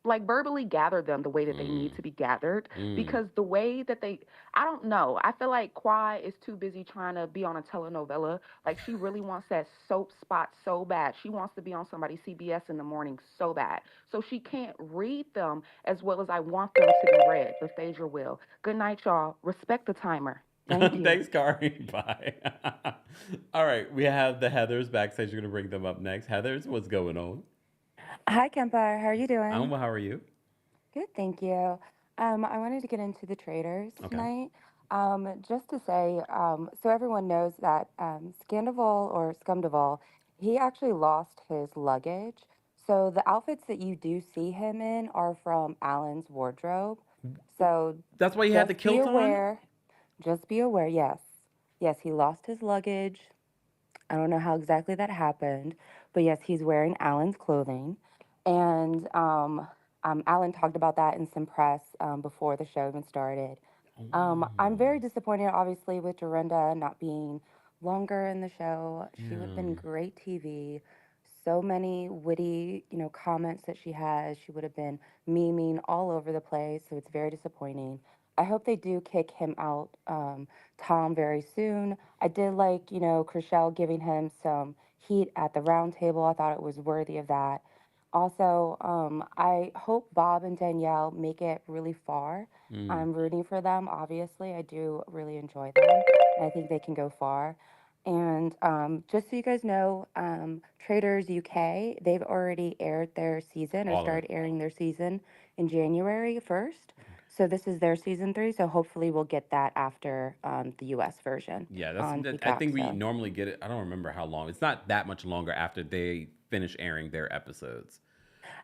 like verbally gather them the way that they need to be gathered. Because the way that I don't know, I feel like Kwai is too busy trying to be on a telenovela. Like, she really wants that soap spot so bad. She wants to be on somebody's CBS in the morning so bad. So she can't read them as well as I want them to be read, but Phaedra will. Good night, y'all. Respect the timer. Thank you. Thanks, Kari. Bye. All right, we have the Heathers backstage. You're going to bring them up next. Heathers, what's going on? Hi, Kempire. How are you doing? Well, how are you? Good, thank you. I wanted to get into the Traitors tonight. Just to say, so everyone knows that Scandival or Scumdival, he actually lost his luggage. So the outfits that you do see him in are from Alan's wardrobe. So that's why he had the kilt on? Just be aware, yes. Yes, he lost his luggage. I don't know how exactly that happened, but yes, he's wearing Alan's clothing. And Alan talked about that in some press before the show even started. I'm very disappointed, obviously, with Dorinda not being longer in the show. She would have been great TV. So many witty, comments that she has. She would have been memeing all over the place, so it's very disappointing. I hope they do kick him out, Tom, very soon. I did like, Chriselle giving him some heat at the round table. I thought it was worthy of that. Also, I hope Bob and Danielle make it really far. I'm rooting for them, obviously. I do really enjoy them, and I think they can go far. And just so you guys know, Traitors UK, they've already aired their season or started airing their season in January 1st. So this is their season 3. So hopefully we'll get that after the U.S. version. Yeah, on I Peacock, think we so. normally get it. I don't remember how long. It's not that much longer after they finish airing their episodes.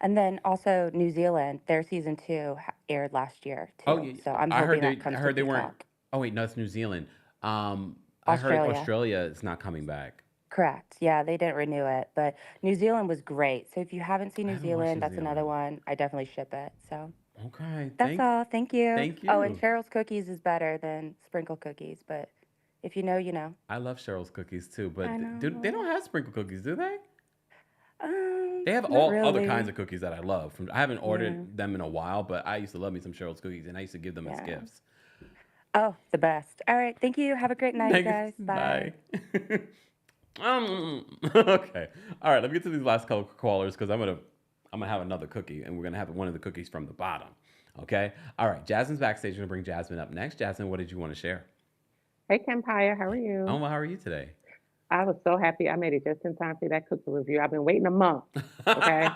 And then also New Zealand, their season 2 aired last year too. Oh, yeah. So I'm I heard hoping that comes I to heard they weren't. Peacock. Oh wait, no, it's New Zealand. I heard Australia. Australia is not coming back. Correct. Yeah, they didn't renew it, but New Zealand was great. So if you haven't seen I New haven't watched Zealand, New that's another Zealand. one. I definitely ship it. So Okay, that's all. Thank you. thank Oh, and you. Cheryl's Cookies is better than Sprinkle Cookies, but if you know, you know. I love Cheryl's Cookies too, but I know. they don't have sprinkle cookies, do they? They have Not all other really. kinds of cookies that I love. I haven't ordered Yeah. them in a while, but I used to love me some Cheryl's Cookies, and I used to give them as Yeah. gifts. Oh, the best. All right. Thank you. Have a great night, Thank you. guys. Bye. Okay. All right. Let me get to these last couple callers because I'm gonna have another cookie, and we're gonna have one of the cookies from the bottom. Okay. All right. Jasmine's backstage. We're gonna bring Jasmine up next. Jasmine, what did you want to share? Hey, Kempire, how are you? Oh, well, how are you today? I was so happy I made it just in time for that cookie review. I've been waiting a month. Okay.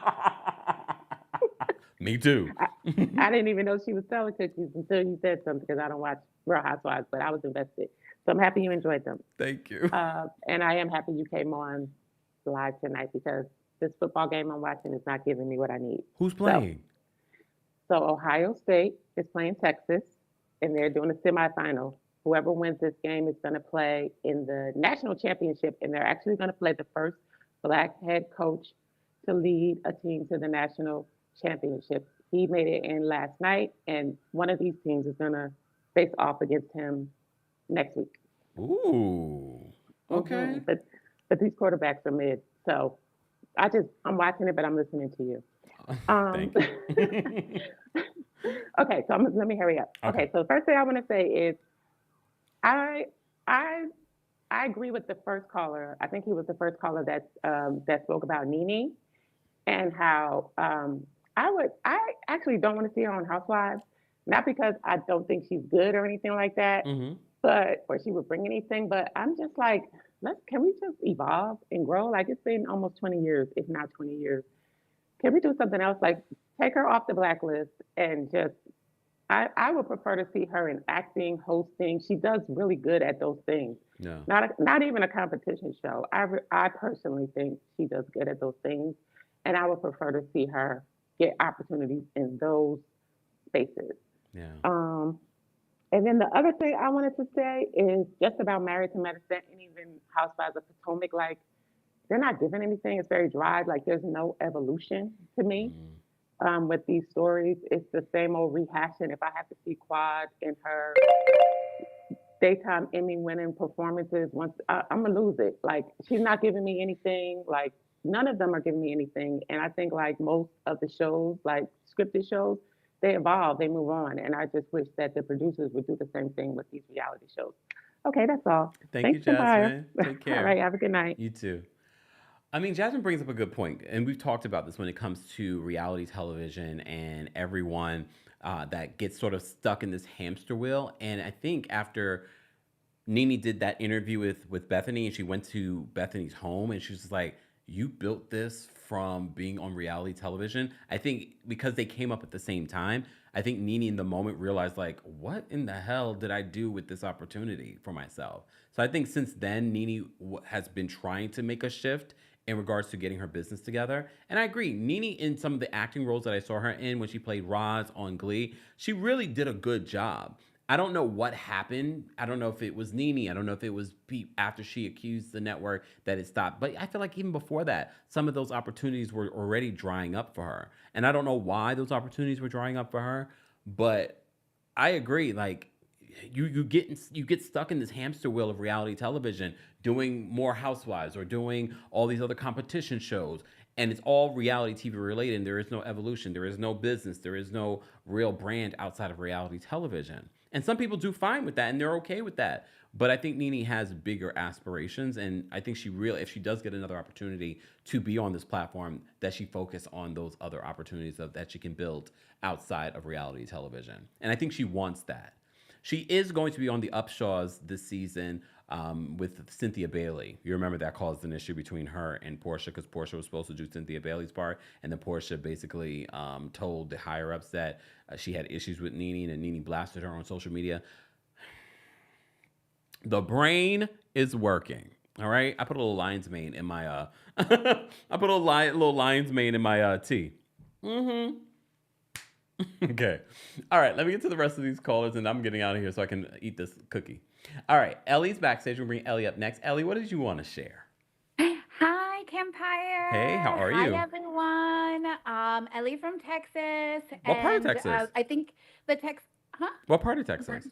Me too. I didn't even know she was selling cookies until you said something because I don't watch Real Housewives, but I was invested. So I'm happy you enjoyed them. Thank you. And I am happy you came on live tonight because this football game I'm watching is not giving me what I need. Who's playing? So Ohio State is playing Texas, and they're doing a semifinal. Whoever wins this game is going to play in the national championship, and they're actually going to play the first Black head coach to lead a team to the national championship. He made it in last night, and one of these teams is going to face off against him next week. Ooh. Okay. But these quarterbacks are mid, so I'm watching it, but I'm listening to you. Thank you. Okay, so let me hurry up. Okay, so the first thing I want to say is I agree with the first caller. I think he was the first caller that spoke about Nene and how I actually don't want to see her on Housewives, not because I don't think she's good or anything like that, or she would bring anything, but I'm just like, can we just evolve and grow? Like it's been almost 20 years, if not 20 years. Can we do something else? Like take her off the blacklist and just, I would prefer to see her in acting, hosting. She does really good at those things. Yeah. Not even a competition show. I personally think she does good at those things. And I would prefer to see her get opportunities in those spaces. Yeah. And then the other thing I wanted to say is just about Married to Medicine and even Housewives of Potomac, like they're not giving anything. It's very dry. Like there's no evolution to me with these stories. It's the same old rehashing. If I have to see Quad in her daytime Emmy winning performances, I'm gonna lose it. Like she's not giving me anything. Like none of them are giving me anything. And I think like most of the shows, like scripted shows, they evolve, they move on. And I just wish that the producers would do the same thing with these reality shows. Okay, that's all. Thank you, Jasmine. Take care. All right, have a good night. You too. I mean, Jasmine brings up a good point, and we've talked about this when it comes to reality television and everyone that gets sort of stuck in this hamster wheel. And I think after Nene did that interview with Bethany, and she went to Bethany's home, and she was like, you built this from being on reality television. I think because they came up at the same time, I think Nene in the moment realized like, what in the hell did I do with this opportunity for myself? So I think since then, Nene has been trying to make a shift in regards to getting her business together. And I agree, Nene in some of the acting roles that I saw her in when she played Roz on Glee, she really did a good job. I don't know what happened. I don't know if it was Nene. I don't know if it was after she accused the network that it stopped. But I feel like even before that, some of those opportunities were already drying up for her. And I don't know why those opportunities were drying up for her. But I agree. Like you get stuck in this hamster wheel of reality television, doing more Housewives or doing all these other competition shows. And it's all reality TV related. And there is no evolution. There is no business. There is no real brand outside of reality television. And some people do fine with that, and they're okay with that. But I think Nene has bigger aspirations, and I think if she does get another opportunity to be on this platform, that she focus on those other opportunities that she can build outside of reality television. And I think she wants that. She is going to be on the Upshaws this season with Cynthia Bailey. You remember that caused an issue between her and Portia because Portia was supposed to do Cynthia Bailey's part, and then Portia basically told the higher ups that she had issues with Nene, and Nene blasted her on social media. The brain is working. All right, I put a little lion's mane in my I put a little lion's mane in my tea. Okay. All right, let me get to the rest of these callers, and I'm getting out of here so I can eat this cookie. All right, Ellie's backstage. We'll bring Ellie up next. Ellie, what did you want to share? Hi, Kempire. Hey, how are you? Hi, everyone. Ellie from Texas. What part of Texas? I think the What part of Texas?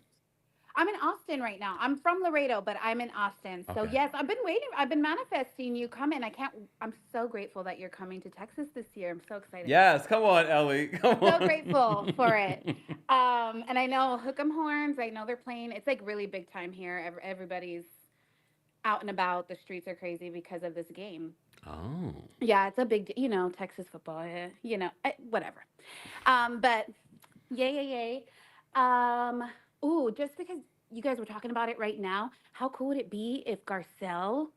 I'm in Austin right now. I'm from Laredo, but I'm in Austin. So Okay. yes, I've been waiting. I've been manifesting you coming. I'm so grateful that you're coming to Texas this year. I'm so excited. Yes, come on, Ellie. Come on. So grateful for it. And I know Hook 'em Horns. I know they're playing. It's like really big time here. Everybody's out and about. The streets are crazy because of this game. Oh. Yeah, it's a big, Texas football, whatever. But yay. Ooh, just because you guys were talking about it right now, how cool would it be if Garcelle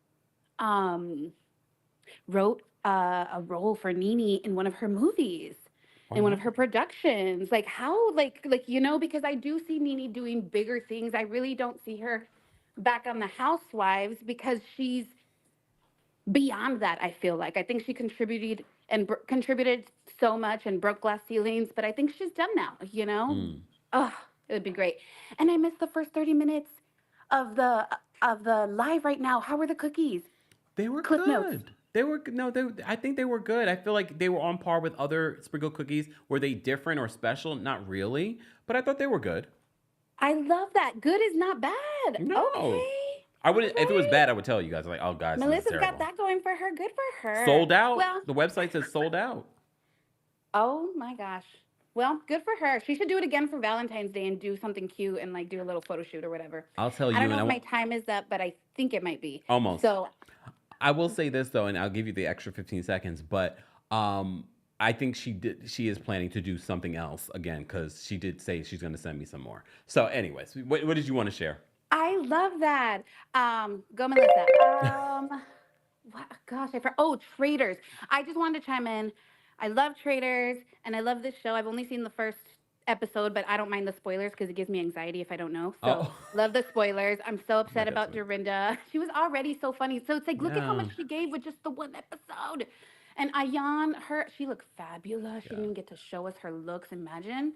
wrote a role for Nene in one of her movies, in one of her productions? Like how, because I do see Nene doing bigger things. I really don't see her back on the Housewives because she's beyond that. I feel like I think she contributed so much and broke glass ceilings, but I think she's done now. Oh, it would be great. And I missed the first 30 minutes of the live right now. How were the cookies? They were Clip good. notes. I think they were good. I feel like they were on par with other sprinkle cookies. Were they different or special? Not really, but I thought they were good. I love that. Good is not bad. No. Okay. I would if it was bad, I would tell you guys like, oh guys, this is Melissa's terrible. got that going for her. Good for her. Sold out. Well, The website says sold out. oh my gosh. Well, good for her. She should do it again for Valentine's Day and do something cute and do a little photo shoot or whatever. I'll tell you. I don't know and if my time is up, but I think it might be. Almost. So I will say this though, and I'll give you the extra 15 seconds, but I think she is planning to do something else again because she did say she's going to send me some more. So anyways, what did you want to share? I love that. Go Melissa. Traitors. I just wanted to chime in. I love Traitors and I love this show. I've only seen the first episode, but I don't mind the spoilers because it gives me anxiety if I don't know. So love the spoilers. I'm so upset about Dorinda. She was already so funny. So it's like, look at how much she gave with just the one episode. And Ayan, she looked fabulous. She didn't even get to show us her looks. Imagine.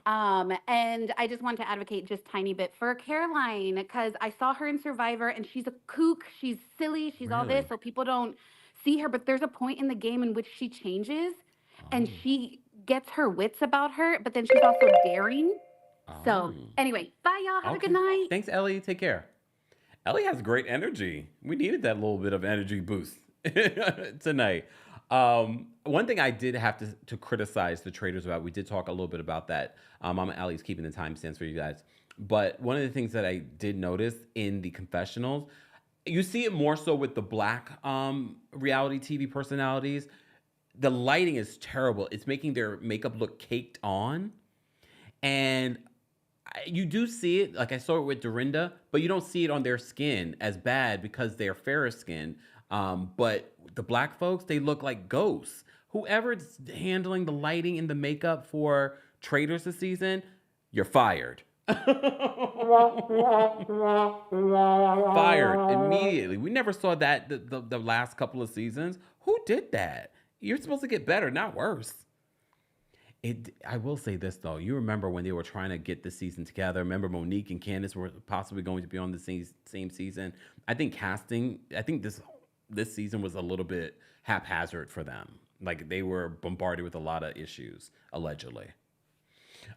And I just want to advocate just tiny bit for Caroline because I saw her in Survivor and she's a kook. She's silly. She's all this. So people don't see her. But there's a point in the game in which she changes and she gets her wits about her, but then she's also daring. So anyway, bye y'all. Have a good night. Thanks, Ellie. Take care. Ellie has great energy. We needed that little bit of energy boost tonight. One thing I did have to criticize the Traitors about, we did talk a little bit about that. Mama Allie's keeping the timestamps for you guys. But one of the things that I did notice in the confessionals, you see it more so with the black reality TV personalities. The lighting is terrible. It's making their makeup look caked on. And you do see it, like I saw it with Dorinda, but you don't see it on their skin as bad because they're fairer skin. But the black folks, they look like ghosts. Whoever's handling the lighting and the makeup for Traitors this season, you're fired. Fired immediately. We never saw that the last couple of seasons. Who did that? You're supposed to get better, not worse. I will say this though. You remember when they were trying to get the season together? Remember Monique and Candace were possibly going to be on the same season. I think this season was a little bit haphazard for them. Like they were bombarded with a lot of issues, allegedly.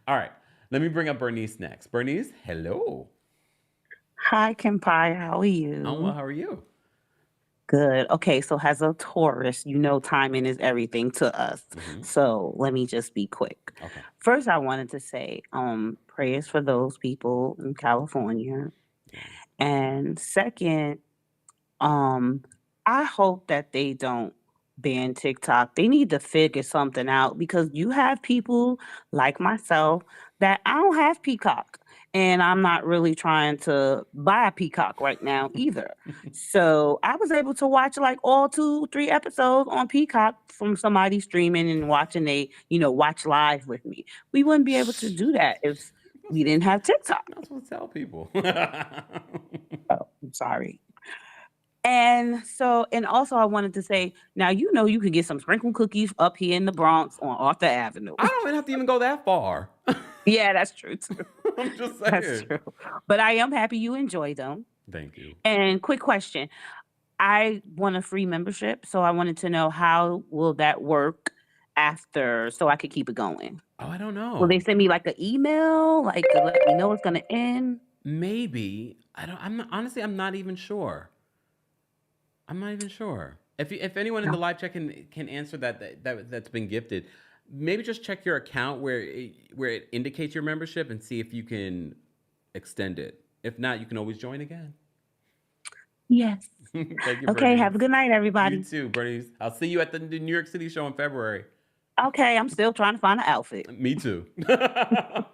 All right, let me bring up Bernice next. Bernice, hello. Hi, Kempire. How are you? Oh, well, how are you? Good. Okay, so as a Taurus, timing is everything to us. So let me just be quick. Okay. First, I wanted to say prayers for those people in California. And second, I hope that they don't ban TikTok. They need to figure something out because you have people like myself that I don't have Peacock. and I'm not really trying to buy a Peacock right now either. So I was able to watch like all 2-3 episodes on Peacock from somebody streaming and watching watch live with me. We wouldn't be able to do that if we didn't have TikTok. You're not supposed to tell people. Oh, I'm sorry. And also I wanted to say, now you could get some sprinkle cookies up here in the Bronx on Arthur Avenue. I don't even have to even go that far. Yeah, that's true too. I'm just saying. That's true. But I am happy you enjoy them. Thank you. And quick question. I want a free membership, so I wanted to know how will that work after so I could keep it going. Oh, I don't know. Will they send me like an email, like to let me know it's gonna end? Maybe. Honestly, I'm not even sure. I'm not even sure. If anyone in the live chat can answer that's been gifted, maybe just check your account where it indicates your membership and see if you can extend it. If not, you can always join again. Yes. Thank you. Okay, Bernice. have a good night, everybody. You too, Bernice. I'll see you at the New York City show in February. Okay, I'm still trying to find an outfit. Me too. Bye.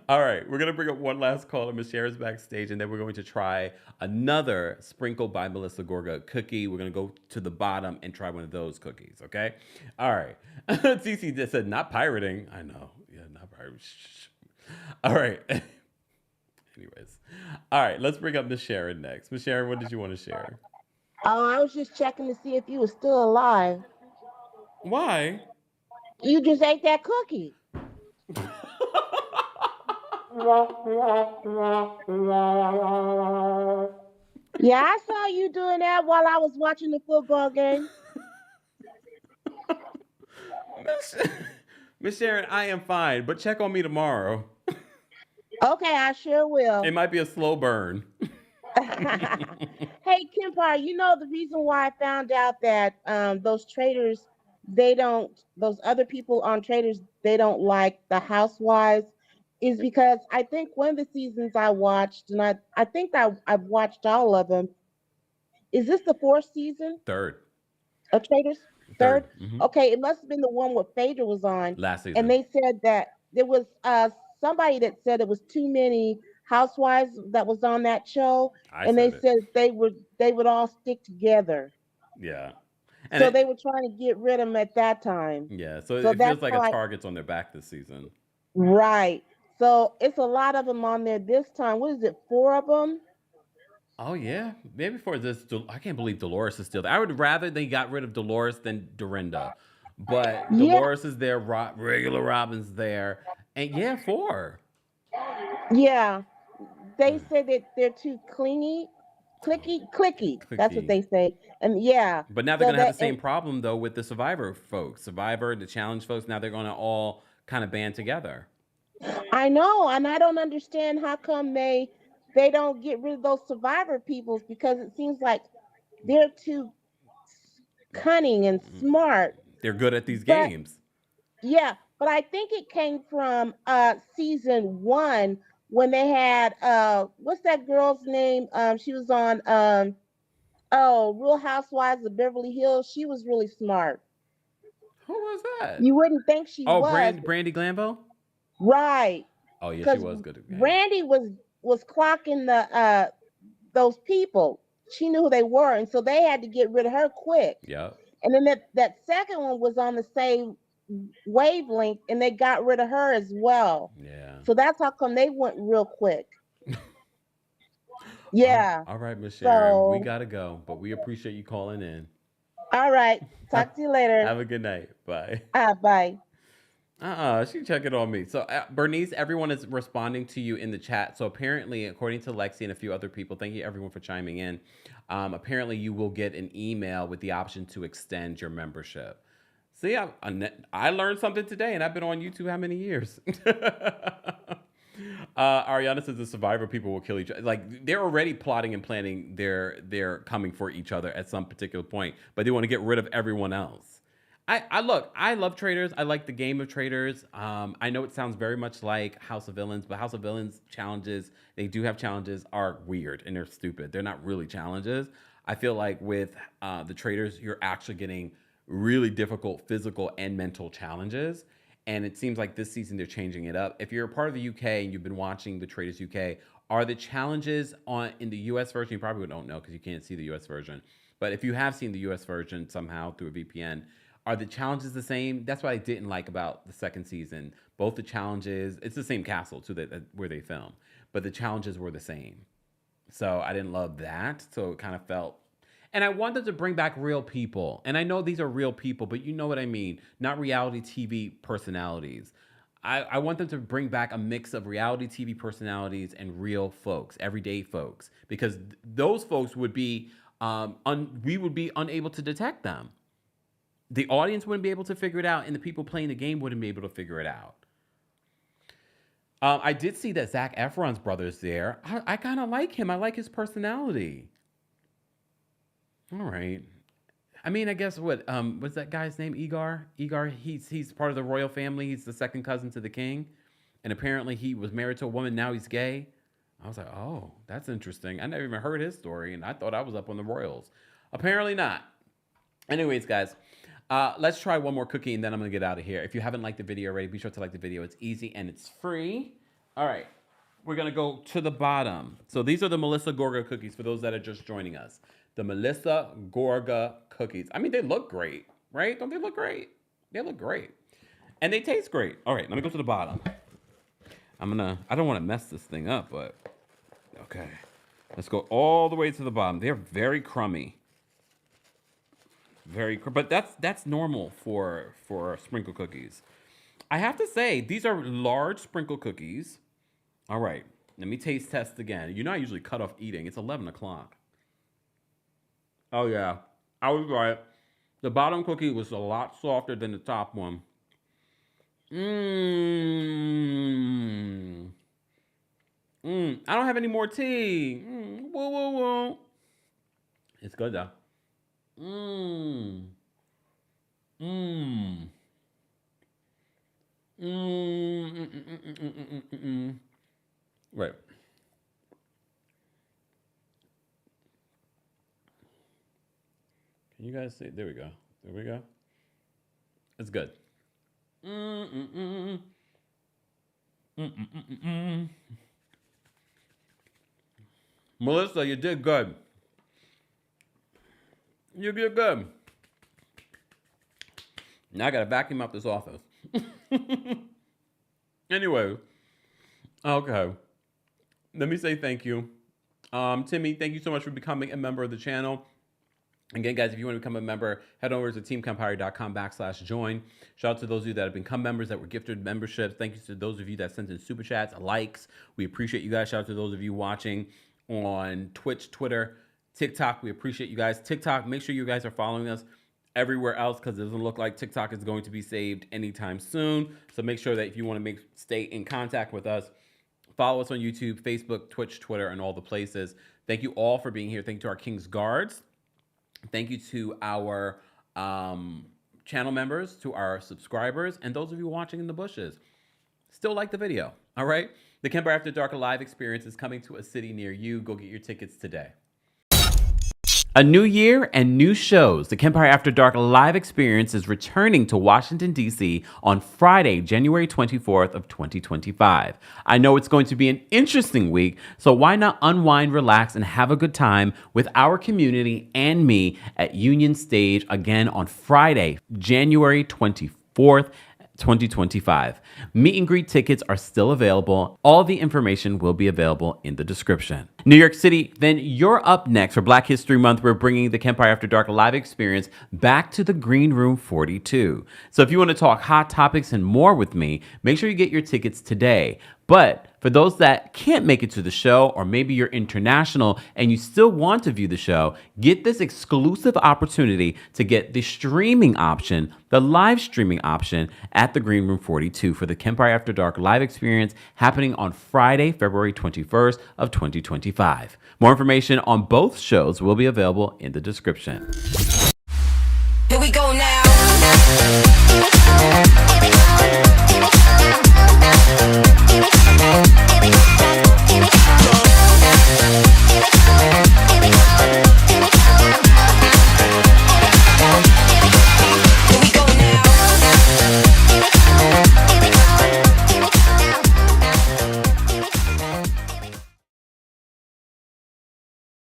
All right, we're going to bring up one last caller. Miss Sharon's backstage, and then we're going to try another Sprinkled by Melissa Gorga cookie. We're going to go to the bottom and try one of those cookies, okay? All right. Cece just said, not pirating. I know. Yeah, not pirating. Shh. All right. Anyways. All right, let's bring up Miss Sharon next. Miss Sharon, what did you want to share? Oh, I was just checking to see if you were still alive. Why? You just ate that cookie. Yeah, I saw you doing that while I was watching the football game. Miss Sharon, I am fine, but check on me tomorrow. Okay, I sure will. It might be a slow burn. Hey, Kempire, the reason why I found out that those traders, those other people on Traders, they don't like the housewives is because I think one of the seasons I watched, and I think I've watched all of them. Is this the 4th season? 3rd. Of Traders? 3rd? Mm-hmm. Okay, it must have been the one where Phaedra was on. Last season. And they said that there was somebody that said it was too many housewives that was on that show. They said they would all stick together. Yeah. And so they were trying to get rid of them at that time. Yeah, so it feels like a target's on their back this season. Right. So it's a lot of them on there this time. What is it, 4 of them? Oh, yeah. Maybe for this. I can't believe Dolores is still there. I would rather they got rid of Dolores than Dorinda. But Dolores is there. Regular Robin's there. And yeah, 4. Yeah. They said that they're too clicky. That's what they say. And yeah. But now they're going to have the same problem, though, with the Survivor folks. Survivor, the Challenge folks, now they're going to all kind of band together. I know, and I don't understand how come they don't get rid of those Survivor peoples, because it seems like they're too cunning and smart. They're good at these games. Yeah, but I think it came from season 1 when they had what's that girl's name? She was on Real Housewives of Beverly Hills. She was really smart. Who was that? You wouldn't think she was. Oh, Brandy Glanville? Right. Oh yeah, she was good at games. Brandy was clocking those people. She knew who they were, and so they had to get rid of her quick. Yeah. And then that second one was on the same wavelength, and they got rid of her as well. Yeah. So that's how come they went real quick. Yeah. All right, Miss Sharon, we gotta go, but we appreciate you calling in. All right. Talk to you later. Have a good night. Bye. Bye. She checked it on me. So Bernice, everyone is responding to you in the chat. So apparently, according to Lexi and a few other people, thank you everyone for chiming in. Apparently, you will get an email with the option to extend your membership. See, I learned something today, and I've been on YouTube how many years? Ariana says the Survivor people will kill each other. Like, they're already plotting and planning their coming for each other at some particular point, but they want to get rid of everyone else. I love Traitors. I like the game of Traitors. I know it sounds very much like House of Villains, but House of Villains challenges, they do have challenges, are weird and they're stupid. They're not really challenges. I feel like with the Traitors, you're actually getting really difficult physical and mental challenges. And it seems like this season they're changing it up. If you're a part of the UK and you've been watching the Traitors UK, are the challenges in the US version, you probably don't know because you can't see the US version, but if you have seen the US version somehow through a VPN, are the challenges the same? That's what I didn't like about the second season. Both the challenges, it's the same castle too, where they film, but the challenges were the same. So I didn't love that. So it kind of felt, and I wanted to bring back real people. And I know these are real people, but you know what I mean? Not reality TV personalities. I want them to bring back a mix of reality TV personalities and real folks, everyday folks, because those folks would be, we would be unable to detect them. The audience wouldn't be able to figure it out, and the people playing the game wouldn't be able to figure it out. I did see that Zac Efron's brother's there. I kind of like him. I like his personality. All right. I mean, I guess what's that guy's name? Igor? Igor, he's part of the royal family. He's the second cousin to the king. And apparently he was married to a woman. Now he's gay. I was like, oh, that's interesting. I never even heard his story, and I thought I was up on the royals. Apparently not. Anyways, guys, let's try one more cookie, and then I'm going to get out of here. If you haven't liked the video already, be sure to like the video. It's easy, and it's free. All right. We're going to go to the bottom. So these are the Melissa Gorga cookies for those that are just joining us. The Melissa Gorga cookies. I mean, they look great, right? Don't they look great? They look great. And they taste great. All right, let me go to the bottom. I don't want to mess this thing up, but okay. Let's go all the way to the bottom. They're very crummy. But that's normal for sprinkle cookies. I have to say, these are large sprinkle cookies. All right, let me taste test again. You know I usually cut off eating. It's 11 o'clock. Oh, yeah. I was right. The bottom cookie was a lot softer than the top one. I don't have any more tea. Whoa, whoa, whoa. It's good, though. Right. Can you guys see? There we go. There we go. It's good. Melissa, you did good. You did good. Now I gotta vacuum up this office. Anyway, okay. Let me say thank you. Timmy, thank you so much for becoming a member of the channel. Again, guys, if you want to become a member, head over to TheKempire.com/join. Shout out to those of you that have become members, that were gifted memberships. Thank you to those of you that sent in super chats, likes. We appreciate you guys. Shout out to those of you watching on Twitch, Twitter, TikTok. We appreciate you guys. TikTok, make sure you guys are following us everywhere else, because it doesn't look like TikTok is going to be saved anytime soon. So make sure that if you want to stay in contact with us, follow us on YouTube, Facebook, Twitch, Twitter, and all the places. Thank you all for being here. Thank you to our King's Guards. Thank you to our channel members, to our subscribers, and those of you watching in the bushes. Still like the video, all right? The Kempire After Dark live experience is coming to a city near you. Go get your tickets today. A new year and new shows. The Kempire After Dark live experience is returning to Washington, D.C. on Friday, January 24th of 2025. I know it's going to be an interesting week, so why not unwind, relax, and have a good time with our community and me at Union Stage again on Friday, January 24th, 2025. Meet and greet tickets are still available. All the information will be available in the description. New York City, then you're up next for Black History Month. We're bringing the Kempire After Dark live experience back to the Green Room 42. So if you want to talk hot topics and more with me, make sure you get your tickets today. But for those that can't make it to the show, or maybe you're international and you still want to view the show, get this exclusive opportunity to get the streaming option, the live streaming option at the Green Room 42 for the Kempire After Dark live experience happening on Friday, February 21st of 2025. More information on both shows will be available in the description. Here we go now.